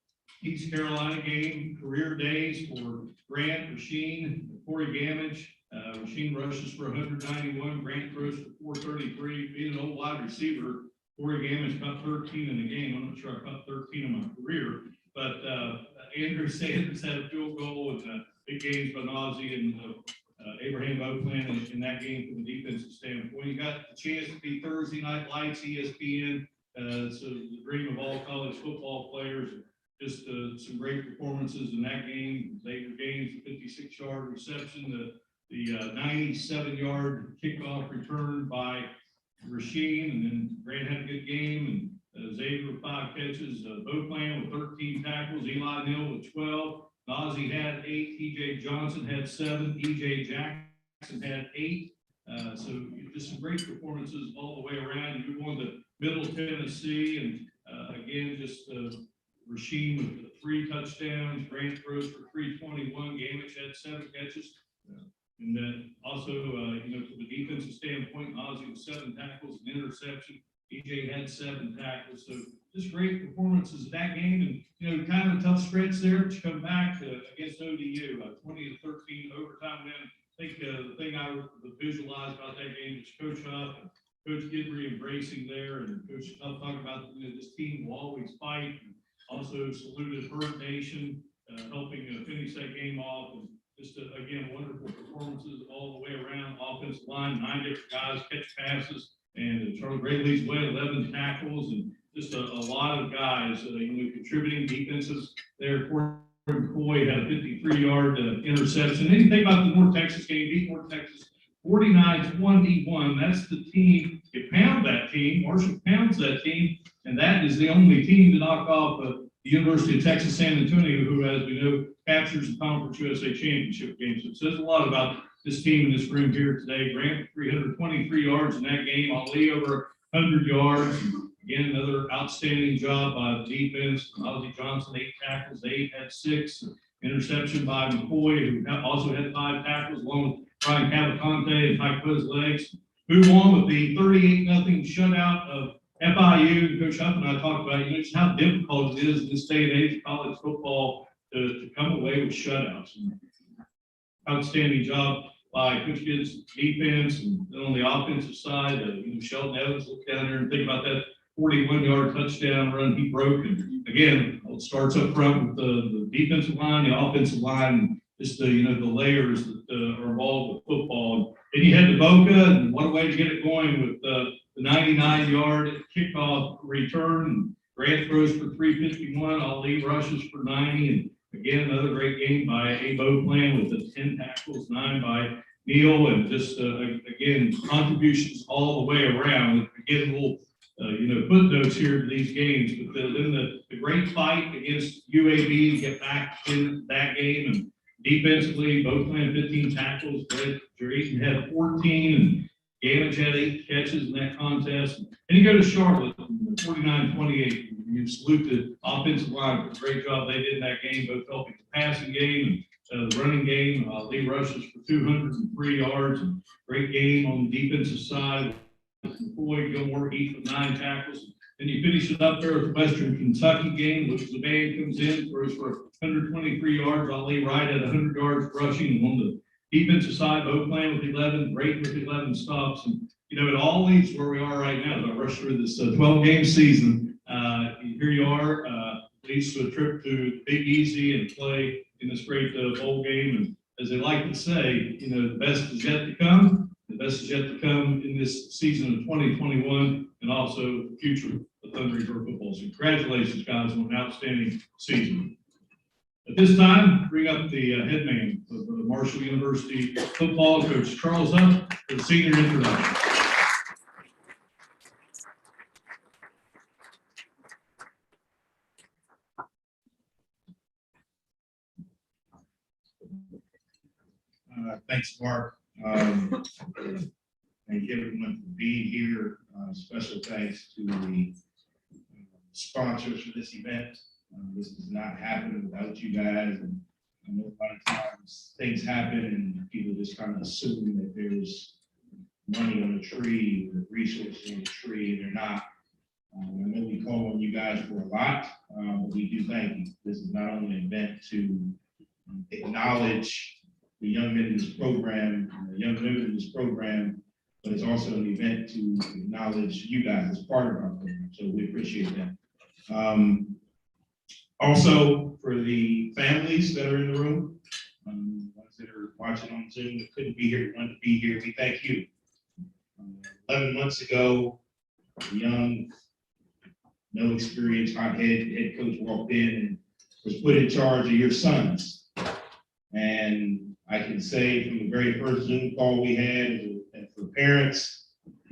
East Carolina game, career days for Grant, Rasheen, Corey Gamage. Rasheen rushes for 191, Grant throws for 433, being an old wide receiver. Corey Gamage caught 13 in the game. I'm not sure I caught 13 in my career, but Andrew Sanders had a field goal, and big games by Nazi and Abraham Oakland in that game from a defensive standpoint. You got the chance to be Thursday night lights, ESPN. So the dream of all college football players. Just some great performances in that game. Xavier Gaines, 56-yard reception, the 97-yard kickoff return by Rasheen, and then Grant had a good game, and Xavier with 5 catches, Oakland with 13 tackles, Eli Neal with 12, Nazi had 8, TJ Johnson had 7, EJ Jackson had 8. So just some great performances all the way around. You move on to Middle Tennessee, and again, just Rasheen with 3 touchdowns, Grant throws for 321, Gamage had 7 catches. And then also, from a defensive standpoint, Ozzie with 7 tackles, an interception. EJ had 7 tackles. So just great performances in that game. And, kind of a tough stretch there, but you come back against ODU, 20-13 overtime win. I think the thing I visualized about that game was Coach Huff and Coach Gidry embracing there. And Coach Huff talking about, this team will always fight. And also saluted Bird Nation, helping finish that game off. And just, again, wonderful performances all the way around. Offensive line, 9 different guys catch passes, and Charlie Gray leads the way, 11 tackles, and just a lot of guys, contributing defenses there. Corey McCoy had a 53-yard interception. Then you think about the North Texas game, beat North Texas 49-21. That's the team. You pound that team. Marshall pounds that team, and that is the only team to knock off the University of Texas San Antonio, who, as we know, captures the Conference USA Championship game. So it says a lot about this team in this room here today. Grant, 323 yards in that game. Ali over 100 yards. Again, another outstanding job by the defense. Ozzie Johnson, 8 tackles. They had 6. Interception by McCoy, who also had 5 tackles, along with Brian Cavalcante and Tyke Poe's legs. Move on with the 38-0 shutout of FIU. Coach Huff and I talked about, just how difficult it is in this day and age of college football to come away with shutouts. Outstanding job by Coach Kidd's defense, and then on the offensive side, Sheldon Evans, look down there and think about that 41-yard touchdown run he broke. And again, it starts up front with the defensive line, the offensive line, and just the layers that are involved with football. And you head to Boca, and what a way to get it going with the 99-yard kickoff return. Grant throws for 351. Ali rushes for 90. And again, another great game by Abe Oakland with the 10 tackles, 9 by Neal, and just again, contributions all the way around. Again, little footnotes here to these games, but then the great fight against UAB to get back in that game. And defensively, Oakland 15 tackles, Drayton had 14, and Gamage had 8 catches in that contest. And you go to Charlotte, 49-28. You salute the offensive line for the great job they did in that game, both helping the passing game and the running game. Lee rushes for 203 yards. And great game on the defensive side. McCoy, Gilmore, each with 9 tackles. And you finish it up there with the Western Kentucky game, which the band comes in, throws for 123 yards. Ali Wright at 100 yards rushing. And on the defensive side, Oakland with 11, Drayton with 11 stops. And, it all leads where we are right now. As I rush through this 12-game season, here you are, leads to a trip to Big Easy and play in this great bowl game. And as they like to say, the best is yet to come. The best is yet to come in this season of 2021, and also the future of Thunder River football. So congratulations, guys, on an outstanding season. At this time, bring up the head man of Marshall University football, Coach Charles Huff, for the senior introduction. Thanks, Mark. Thank everyone for being here. Special thanks to the sponsors for this event. This does not happen without you guys. And I know a lot of times things happen and people just kind of assume that there's money on the tree or resources on the tree, and they're not. I know we call on you guys for a lot, but we do thank you. This is not only an event to acknowledge the young men in this program, the young women in this program, but it's also an event to acknowledge you guys as part of our program. So we appreciate that. Also, for the families that are in the room, that are watching on Zoom that couldn't be here, wanted to be here, we thank you. 11 months ago, a young, no experience, hot-headed head coach walked in and was put in charge of your sons. And I can say from the very first Zoom call we had, and for parents,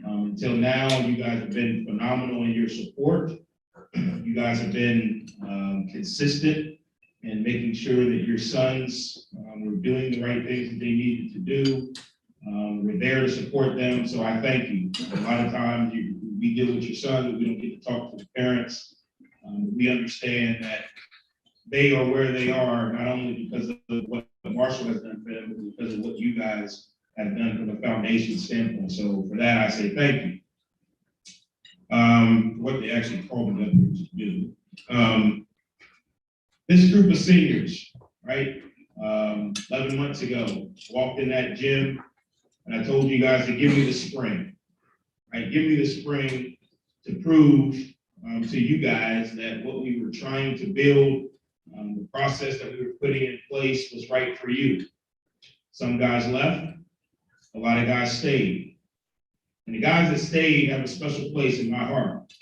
until now, you guys have been phenomenal in your support. You guys have been consistent in making sure that your sons were doing the right things that they needed to do. We're there to support them, so I thank you. A lot of times we deal with your sons, but we don't get to talk to the parents. We understand that they are where they are, not only because of what Marshall has done for them, but because of what you guys have done from a foundation standpoint. So for that, I say thank you. What they actually called me up here to do. This group of seniors, right, 11 months ago, walked in that gym, and I told you guys to give me the spring, right? Give me the spring to prove to you guys that what we were trying to build, the process that we were putting in place was right for you. Some guys left, a lot of guys stayed. And the guys that stayed have a special place in my heart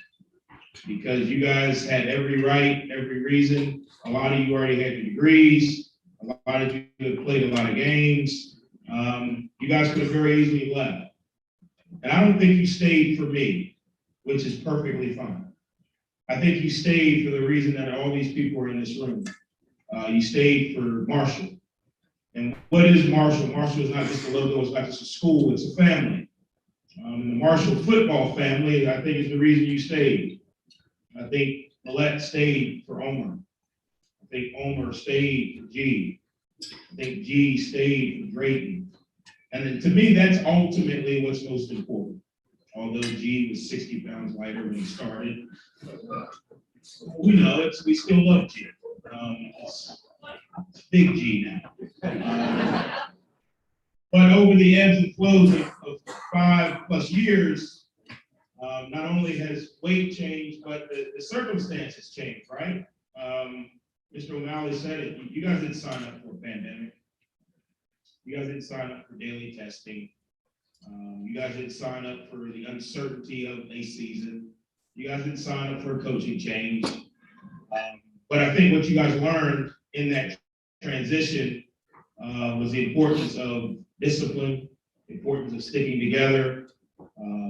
because you guys had every right, every reason. A lot of you already had your degrees. A lot of you have played a lot of games. You guys could have very easily left. And I don't think you stayed for me, which is perfectly fine. I think you stayed for the reason that all these people are in this room. You stayed for Marshall. And what is Marshall? Marshall is not just a logo, it's not just a school, it's a family. The Marshall football family, I think, is the reason you stayed. I think Millette stayed for Omer. I think Omer stayed for G. I think G stayed for Drayton. And then to me, that's ultimately what's most important. Although G was 60 pounds lighter when he started, we know we still love G. It's big G now. But over the ebbs and flows of 5+ years, not only has weight changed, but the circumstances changed, right? Mr. O'Malley said it. You guys didn't sign up for a pandemic. You guys didn't sign up for daily testing. You guys didn't sign up for the uncertainty of a season. You guys didn't sign up for a coaching change. But I think what you guys learned in that transition was the importance of discipline, the importance of sticking together,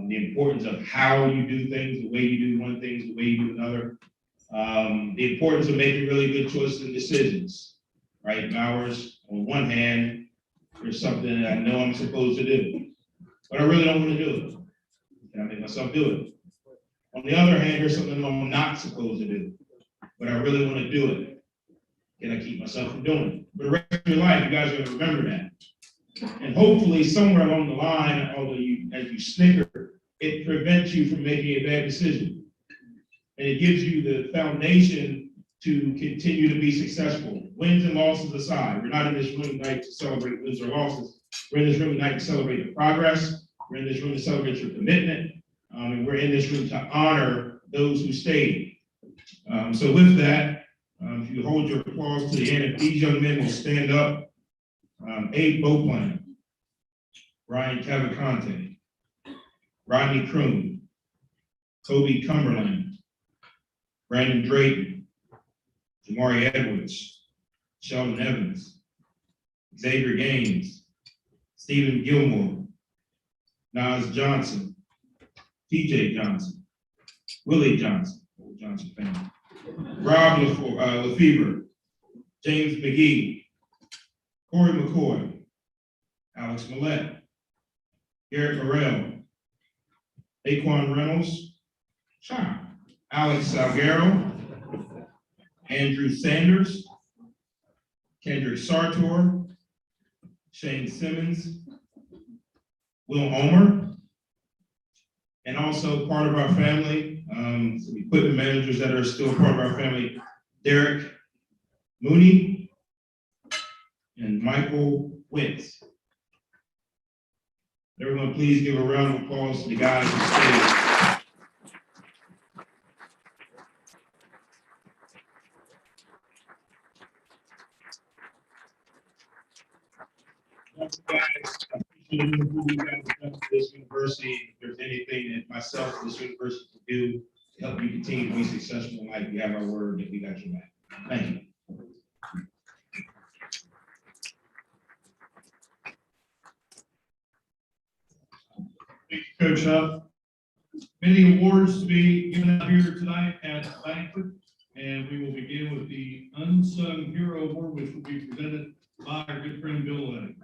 the importance of how you do things, the way you do one thing, the way you do another, the importance of making really good choices and decisions, right? Bowers, on one hand, there's something that I know I'm supposed to do, but I really don't want to do it. Can I make myself do it? On the other hand, there's something I'm not supposed to do, but I really want to do it. Can I keep myself from doing it? For the rest of your life, you guys are going to remember that. And hopefully somewhere along the line, although as you snicker, it prevents you from making a bad decision. And it gives you the foundation to continue to be successful. Wins and losses aside, we're not in this room tonight to celebrate wins or losses. We're in this room tonight to celebrate the progress. We're in this room to celebrate your commitment. And we're in this room to honor those who stayed. So with that, if you hold your applause to the end, if these young men will stand up, Abe Beauplan, Ryan Cavalcante, Rodney Kroon, Toby Cumberland, Brandon Drayton, Jamari Edwards, Sheldon Evans, Xavier Gaines, Stephen Gilmore, Nas Johnson, TJ Johnson, Willie Johnson, old Johnson family, Rob Lefevre, James McGee, Corey McCoy, Alex Millette, Garrett Morrell, Daquan Reynolds, Alex Salguero, Andrew Sanders, Kendrick Sartor, Shane Simmons, Will Homer, and also part of our family, some equipment managers that are still part of our family, Derek Mooney and Michael Wentz. Everyone, please give a round of applause to the guys who stayed. Guys, I appreciate everything you guys have done for this university. If there's anything that myself and this university can do to help you continue to be successful in life, we have our word that we got your back. Thank you. Thank you, Coach Huff. Many awards to be given out here tonight at Banquet, and we will begin with the Unsung Hero Award, which will be presented by our good friend Bill Lennon.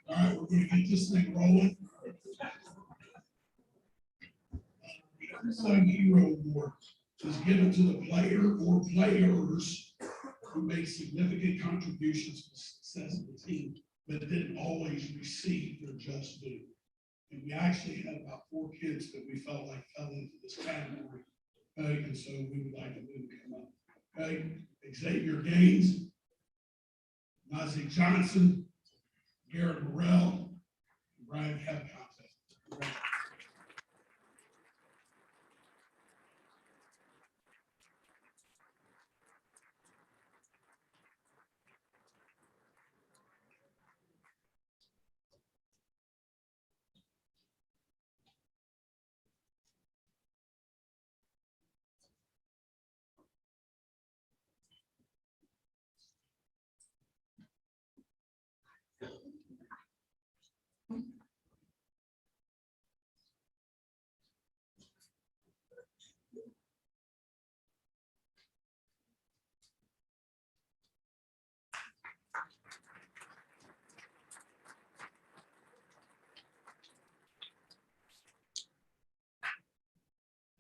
All right, we're gonna get this thing rolling. The Unsung Hero Award is given to the player or players who made significant contributions to the success of the team, but didn't always receive their just due. And we actually had about 4 kids that we felt like fell into this category. Okay, and so we would like to move them up. Okay, Xavier Gaines, Nazi Johnson, Garrett Morrell, and Brian Hepcott.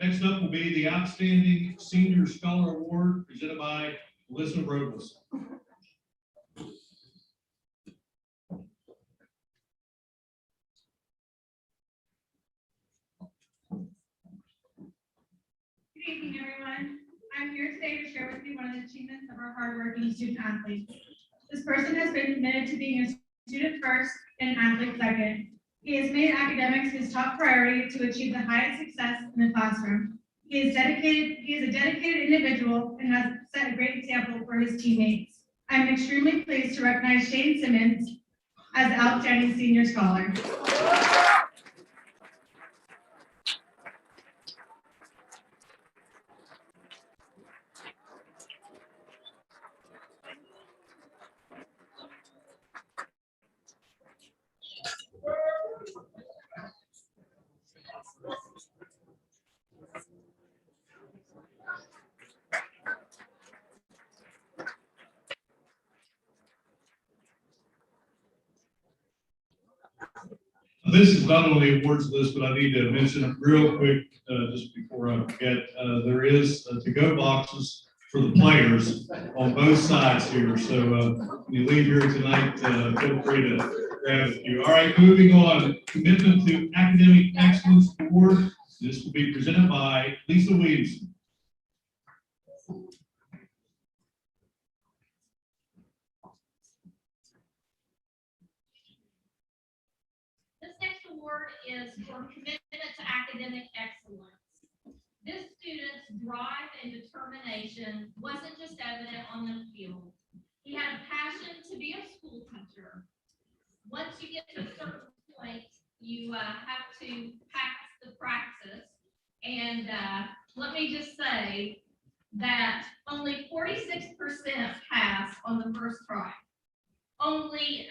Next up will be the Outstanding Senior Scholar Award presented by Melissa Robles. Good evening, everyone. I'm here today to share with you one of the achievements of our hardworking student athletes. This person has been committed to being a student first and athlete second. He has made academics his top priority to achieve the highest success in the classroom. He is a dedicated individual and has set a great example for his teammates. I'm extremely pleased to recognize Shane Simmons as the Outstanding Senior Scholar. This is not on the awards list, but I need to mention it real quick, just before I forget. There is to-go boxes for the players on both sides here. So when you leave here tonight, feel free to grab a few. All right, moving on. Commitment to Academic Excellence Award. This will be presented by Lisa Williamson. This next award is for commitment to academic excellence. This student's drive and determination wasn't just evident on the field. He had a passion to be a school teacher. Once you get to a certain point, you have to pass the praxis. And let me just say that only 46% pass on the first try. Only,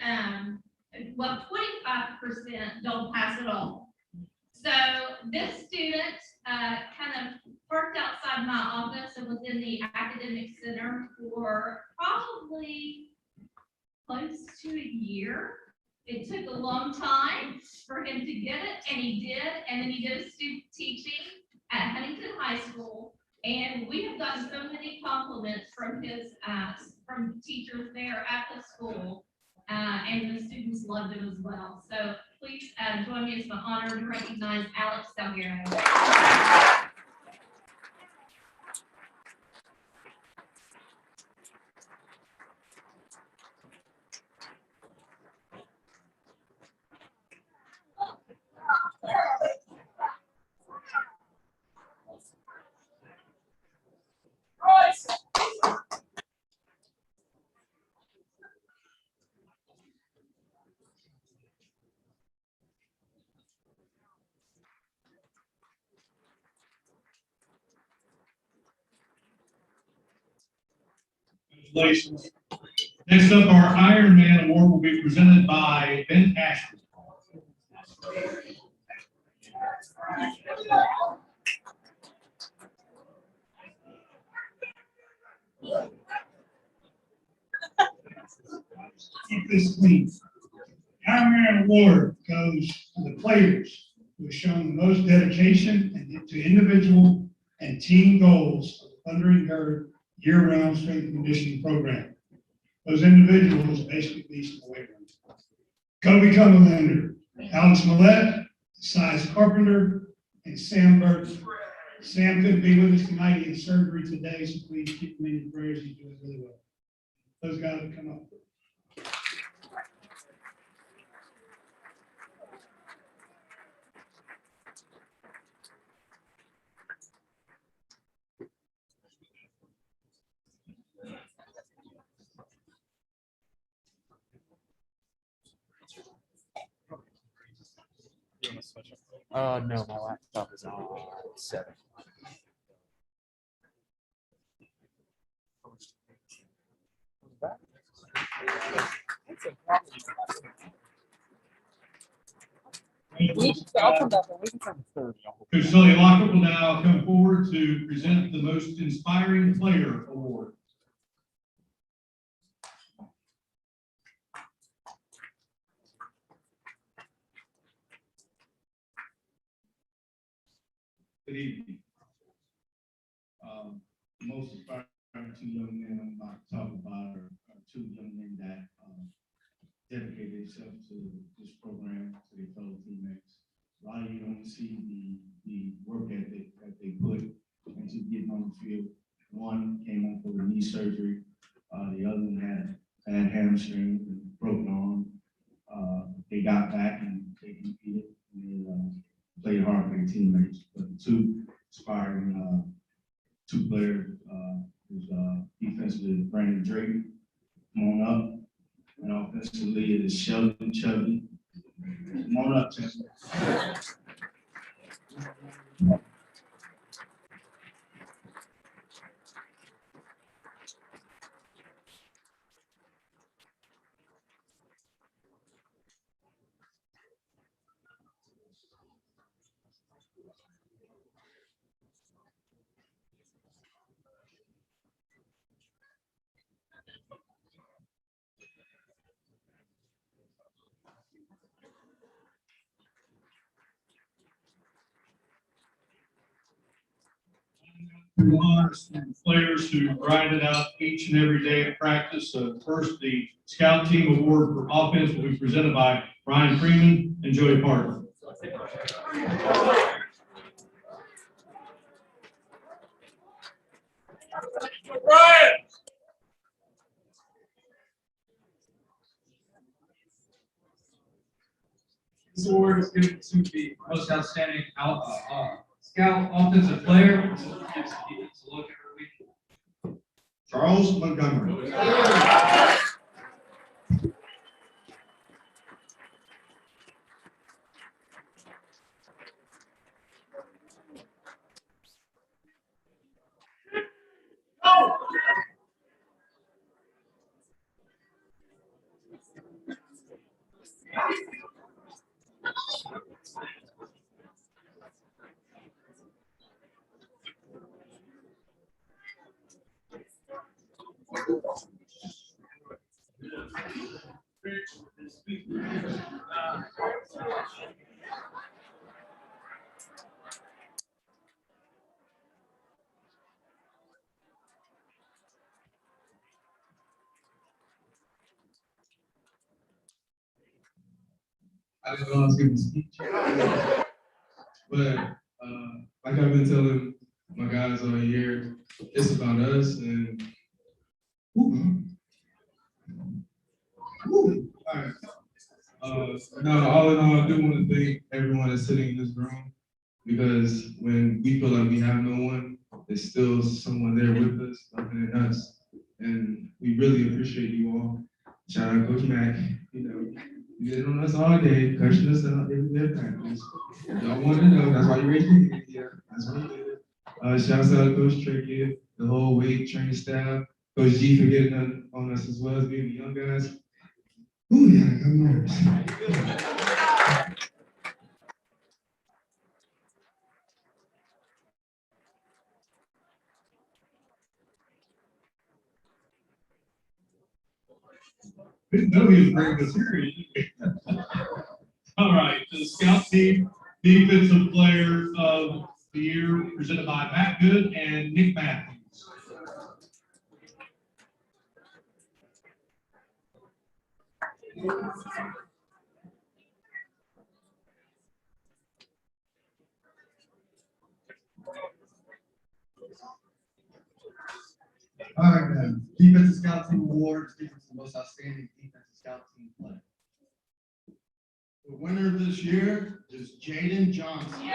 well, 25% don't pass at all. So this student kind of parked outside my office and was in the academic center for probably close to a year. It took a long time for him to get it, and he did. And then he did a student teaching at Huntington High School. And we have gotten so many compliments from his from teachers there at the school. And the students loved him as well. So please join me. It's my honor to recognize Alex Salguero. Congratulations. Next up, our Iron Man Award will be presented by Ben Ashley. Keep this clean. The Iron Man Award goes to the players who have shown the most dedication to individual and team goals of the Thundering Herd year-round strength and conditioning program. Those individuals basically least the weight room. Kobe Cumberlander, Alex Millette, Size Carpenter, and Sam Burton. Sam couldn't be with us tonight. He had surgery today, so please keep him in your prayers. He's doing really well. Those guys will come up. No, my laptop is on 7. I'll come back. We can come 30. Coach Sully Locker will now come forward to present the Most Inspiring Player Award. Good evening. The most inspiring two young men I'm about to talk about are two young men that dedicated themselves to this program, to their fellow teammates. A lot of you don't see the work ethic that they put into getting on the field. One came on for a knee surgery. The other one had hamstring and broken arm. They got back and they competed and they played hard for their teammates. But the two inspiring two players was defensively Brandon Drake, come on up, and offensively it is Sheldon Chubby. Come on up, Chester. And players who grinded out each and every day of practice. First, the Scout Team Award for Offense will be presented by Brian Freeman and Joey Parker. Brian! This award is given to the most outstanding scout offensive player. It's a look every week. Charles Montgomery. I didn't know I was giving a speech. But like I've been telling my guys all year, it's about us and all right. No, all in all, I do want to thank everyone that's sitting in this room because when we feel like we have no one, there's still someone there with us, other than us. And we really appreciate you all. Shout out Coach Mack, you know. You did on us all day, cursing us out every day of practice. Y'all want to know, that's why you raised your hand. Yeah, that's what you did. Shouts out to Coach Trickett, the whole weight training staff, Coach G for getting on us as well as being the young guys. Ooh, yeah, I'm nervous. Didn't know he was bringing this serious. All right, the scout team defensive player of the year presented by Matt Good and Nick Matthews. All right, then. Defensive Scout Team Award is given to the most outstanding defensive scout team player. The winner this year is Jaden Johnson.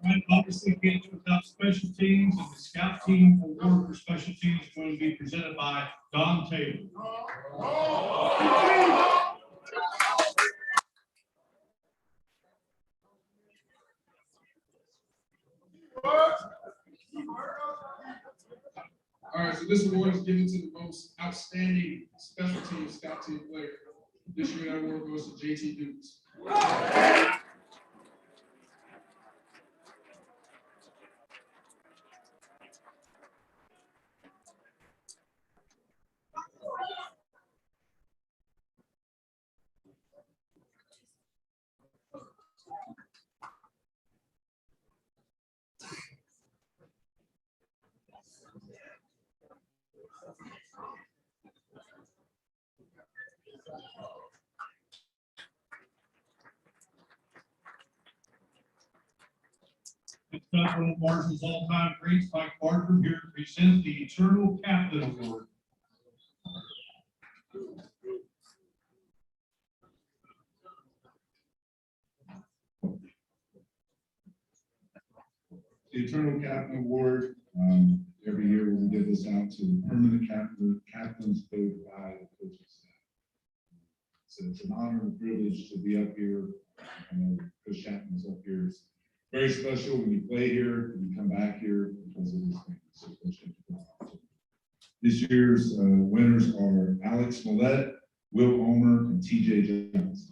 Right, obviously can't do without special teams, and the scout team award for special teams is going to be presented by Don Taylor. All right, so this award is given to the most outstanding special team scout team player. This year, that award goes to JT Dukes. Next up, one of Marshall's all-time greats, Mike Barker, here to present the Eternal Captain Award. The Eternal Captain Award, every year we give this out to permanent captains voted by the coaching staff. So it's an honor and privilege to be up here. I know Coach Chapman is up here. It's very special when you play here, when you come back here because of this thing. So this year's winners are Alex Millette, Will Omer, and TJ Jones.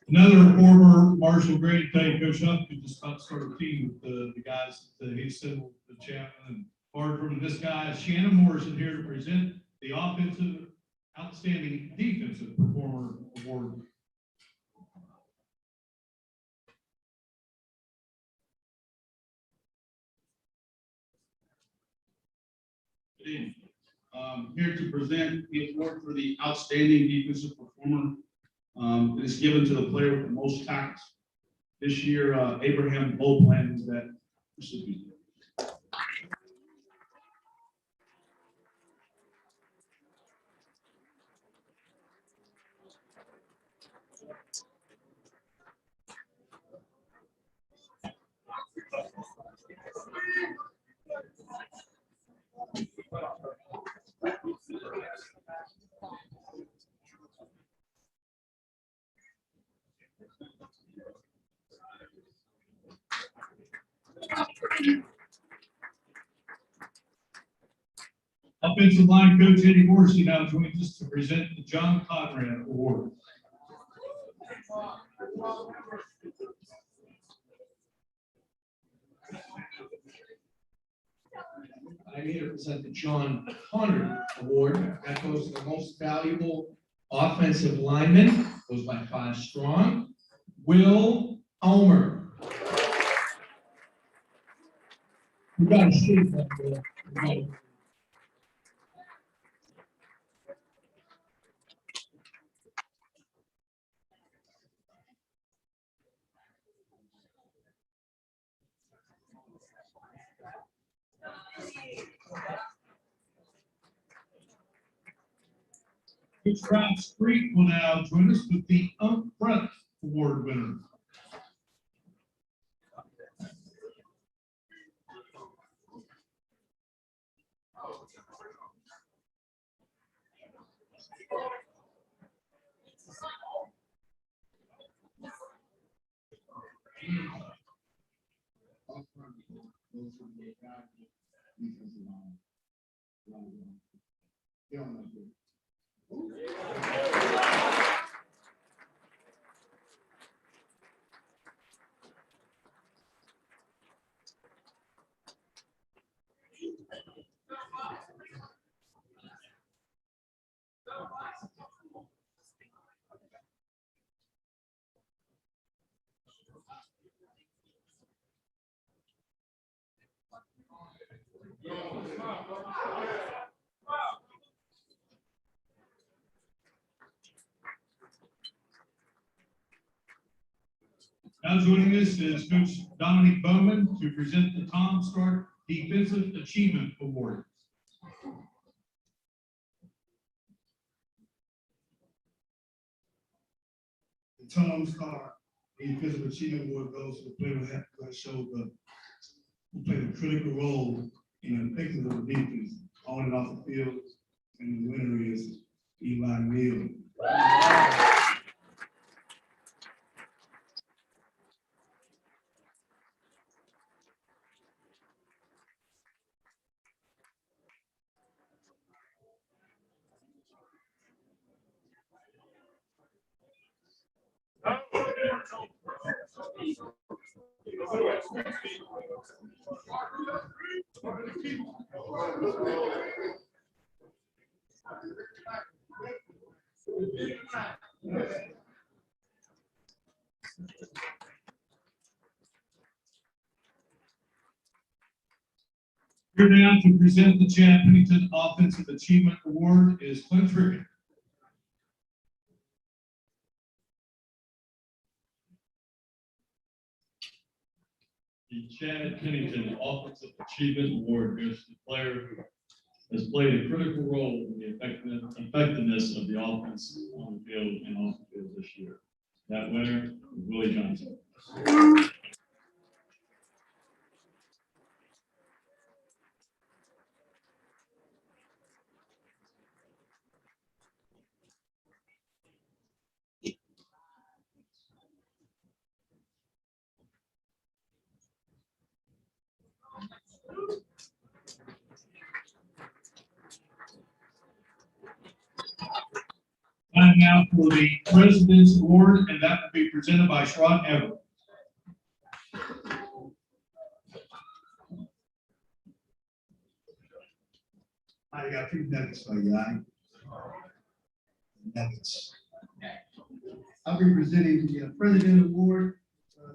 Another former Marshall great, Coach Huff, who just about to start a team with the guys that he sent the Chapman and Barker. This guy is Shannon Morrison here to present the offensive outstanding defensive performer award. Good evening. Here to present the award for the outstanding defensive performer. It is given to the player with the most tackles. This year, Abraham Boplan is that recipient. Offensive line coach Eddie Horsey now joins us to present the John Conrad Award. I'm here to present the John Conrad Award. That goes to the most valuable offensive lineman, goes by 5 strong, Will Omer. We got to see that. Coach Ralph Street will now join us with the Brett Award winner. Now joining us is Coach Dominic Bowman to present the Tom Stark Defensive Achievement Award. The Tom Stark Defensive Achievement Award goes to the player who showed who played a critical role in the effectiveness of the defense on and off the field, and the winner is Eli Neal. Here now to present the Chad Pennington Offensive Achievement Award is Clint Rickett. The Chad Pennington Offensive Achievement Award goes to the player who has played a critical role in the effectiveness of the offense on the field and off the field this year. That winner is Willie Johnson. Time now for the President's Award, and that will be presented by Sherrod Everett. I got 2 nuggets for you, all right? Nuggets. I'll be presenting the President Award.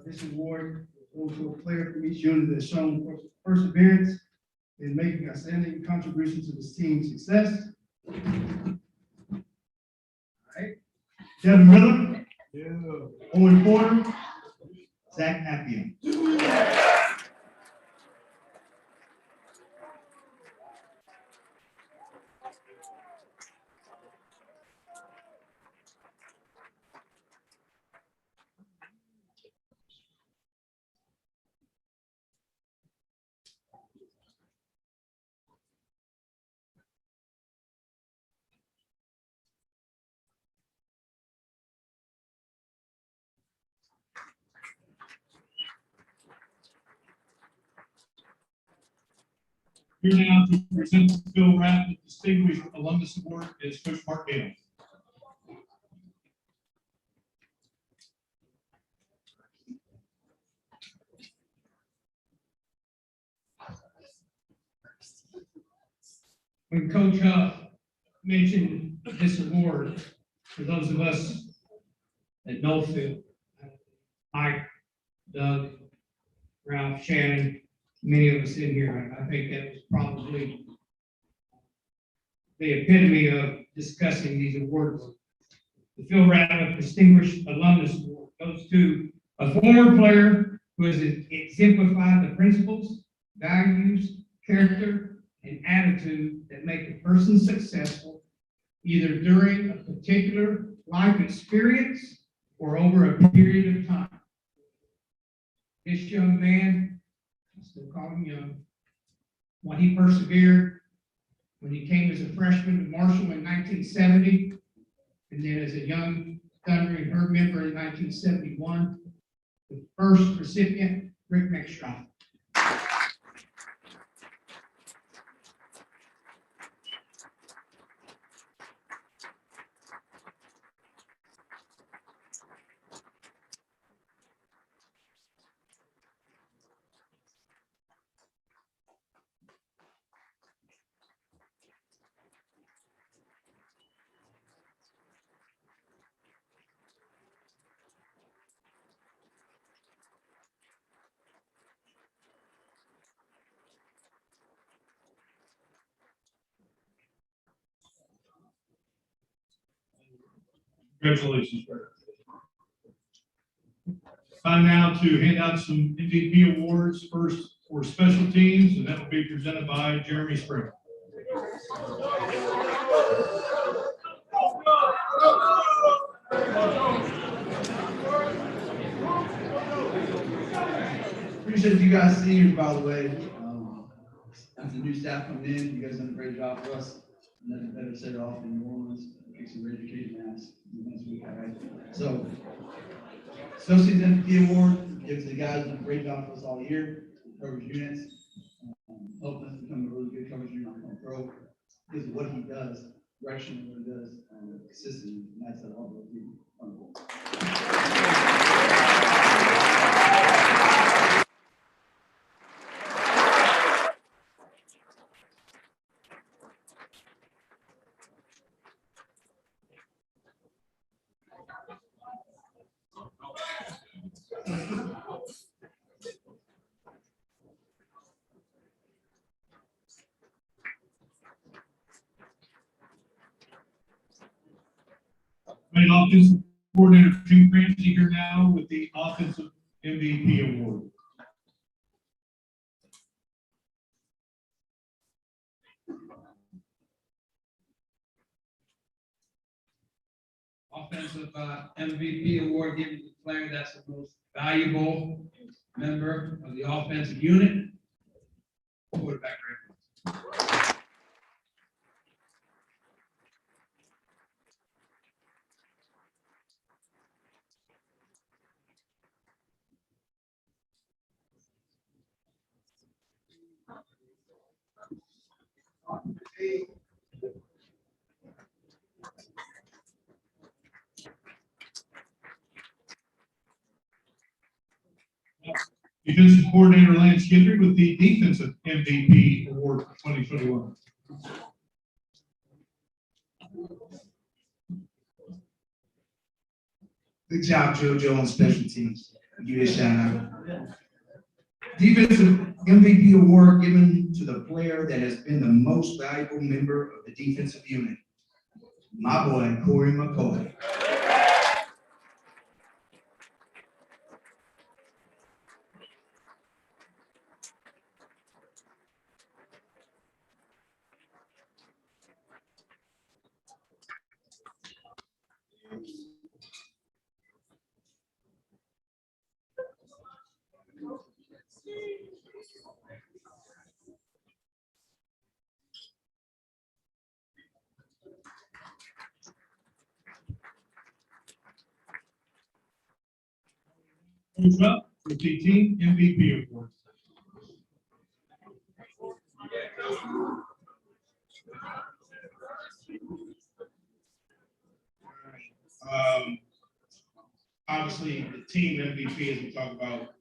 This award goes to a player from each unit that's shown perseverance in making outstanding contributions to this team's success. All right. Devin Miller, Yeah. Owen Porter, Zach Appian. Here now to present the Phil Rapp Distinguished Alumnus Award is Coach Mark Gale. When Coach Huff mentioned this award, for those of us that know Phil, Mike, Doug, Ralph, Shannon, many of us in here, I think that was probably the epitome of discussing these awards. The Phil Rapp Distinguished Alumnus Award goes to a former player who has exemplified the principles, values, character, and attitude that make a person successful, either during a particular life experience or over a period of time. This young man, I still call him young, when he persevered, when he came as a freshman to Marshall in 1970, and then as a young Thundering Herd member in 1971, the first recipient, Rick McStraw. Congratulations, Rick. Time now to hand out some MVP awards, first for special teams, and that will be presented by Jeremy Spring. Appreciate you guys seniors, by the way. As the new staff coming in, you guys done a great job for us. Nothing better to set it off in New Orleans, make some great education mass next week, all right? So, Associate's MVP Award gives the guys who done a great job for us all year, coverage units, helping us become a really good coverage unit on pro. Because of what he does, direction of what he does, consistently, and that's at all those people. Main offensive coordinator Jim Clancy here now with the offensive MVP award. Offensive MVP award given to the player that's the most valuable member of the offensive unit. Quarterback record. Defensive coordinator Lance Gendry with the defensive MVP award for 2021. Good job, JoJo, on special teams. Give you a shout out. Defensive MVP award given to the player that has been the most valuable member of the defensive unit. My boy, Corey McCoy. Coach up with the team MVP award. Obviously, the team MVP, as we talk about,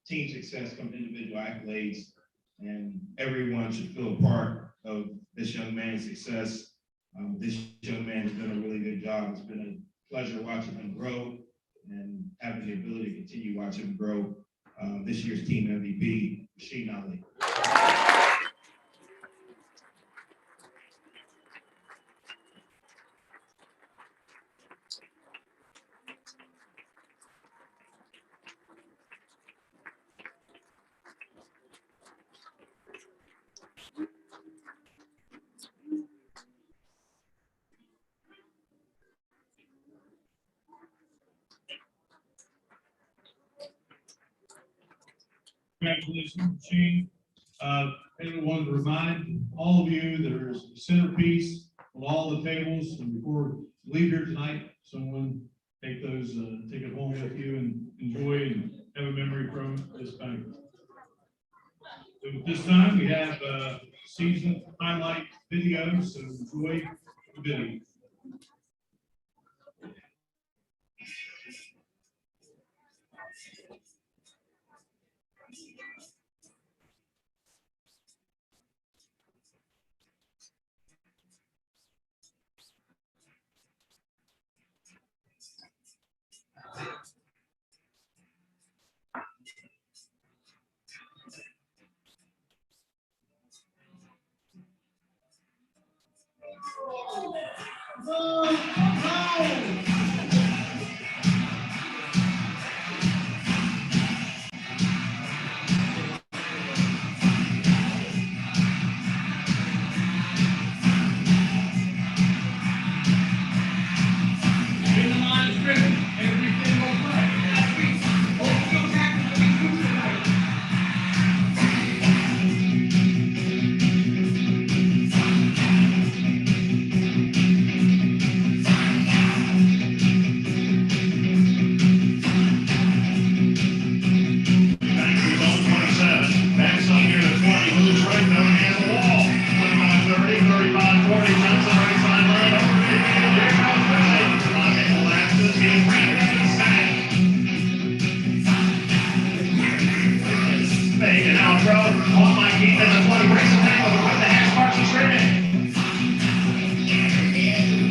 team success comes individual accolades, and everyone should feel a part of this young man's success. This young man has done a really good job. It's been a pleasure watching him grow and having the ability to continue watching him grow. This year's team MVP, Rasheen Ali. Congratulations, Shane. I want to remind all of you that there's a centerpiece on all the tables, and before you leave here tonight, someone take those, take it home with you and enjoy and have a memory from this banquet. So at this time, we have season highlight video, so enjoy the video.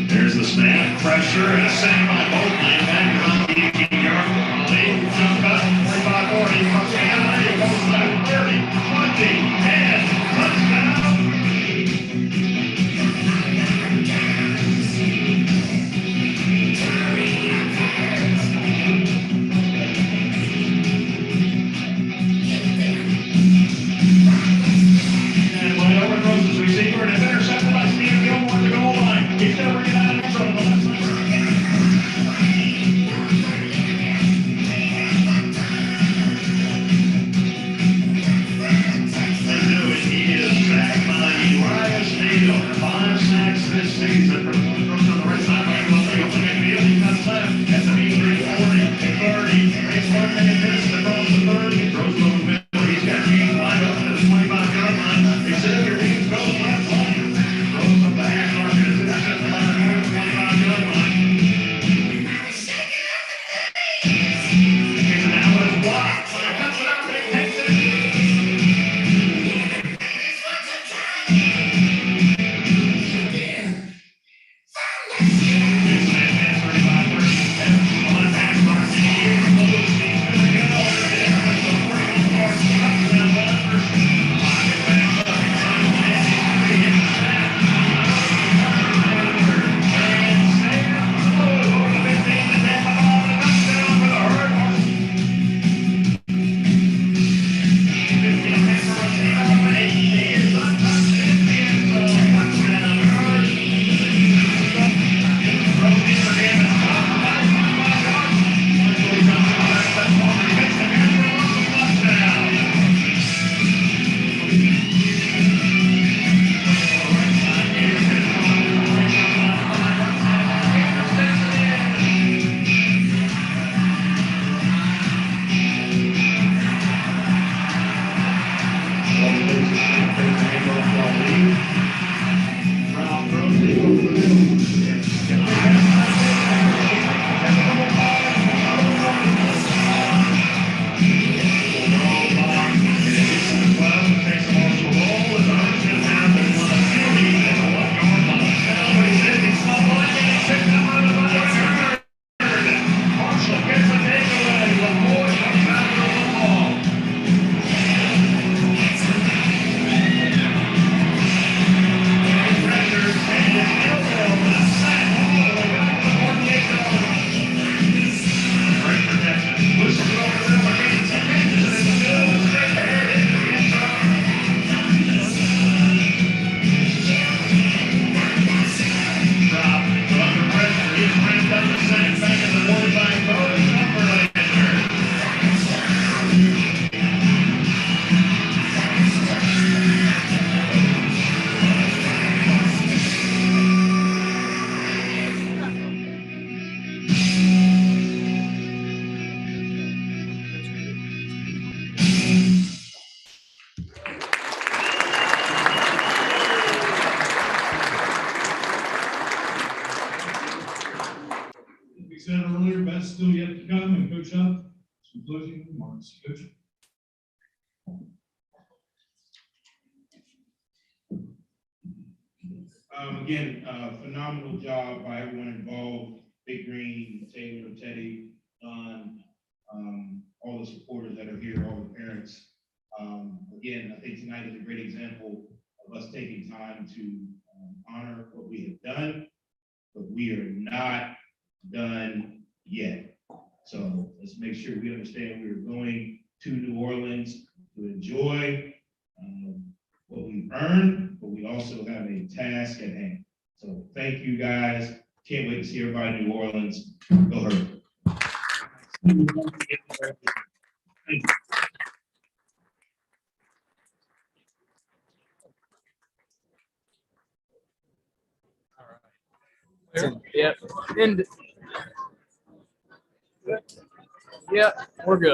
There's the snap, pressure, and a sack by both linebackers on the 18-yard line. Jump cut, 45-40, crossing the line, goes back 30, 20, 10, touchdown. And wide open throws his receiver, and it's intercepted by Steve Gilmore at the goal line. He's going to bring it out in front of the left side. He is sacked by Uriah Steele. 5 sacks this season. From on the right side, open midfield. He cuts left at the B3, 40, 30. Makes 1 minute miss across the 30. Throws over the middle. He's got James wide open at the 25-yard line. Xavier Reeves goes left line. Throws up the hash mark and is intercepted by the 25-yard line. He's an out of block. Cuts it out. Takes it. closing remarks. Coach. Again, phenomenal job by everyone involved, Big Green, Taylor, Teddy, Don, all the supporters that are here, all the parents. Again, I think tonight is a great example of us taking time to honor what we have done, but we are not done yet. So let's make sure we understand we are going to New Orleans to enjoy what we've earned, but we also have a task at hand. So thank you guys. Can't wait to see everybody in New Orleans. Go Herd. Yep. And yeah, we're good.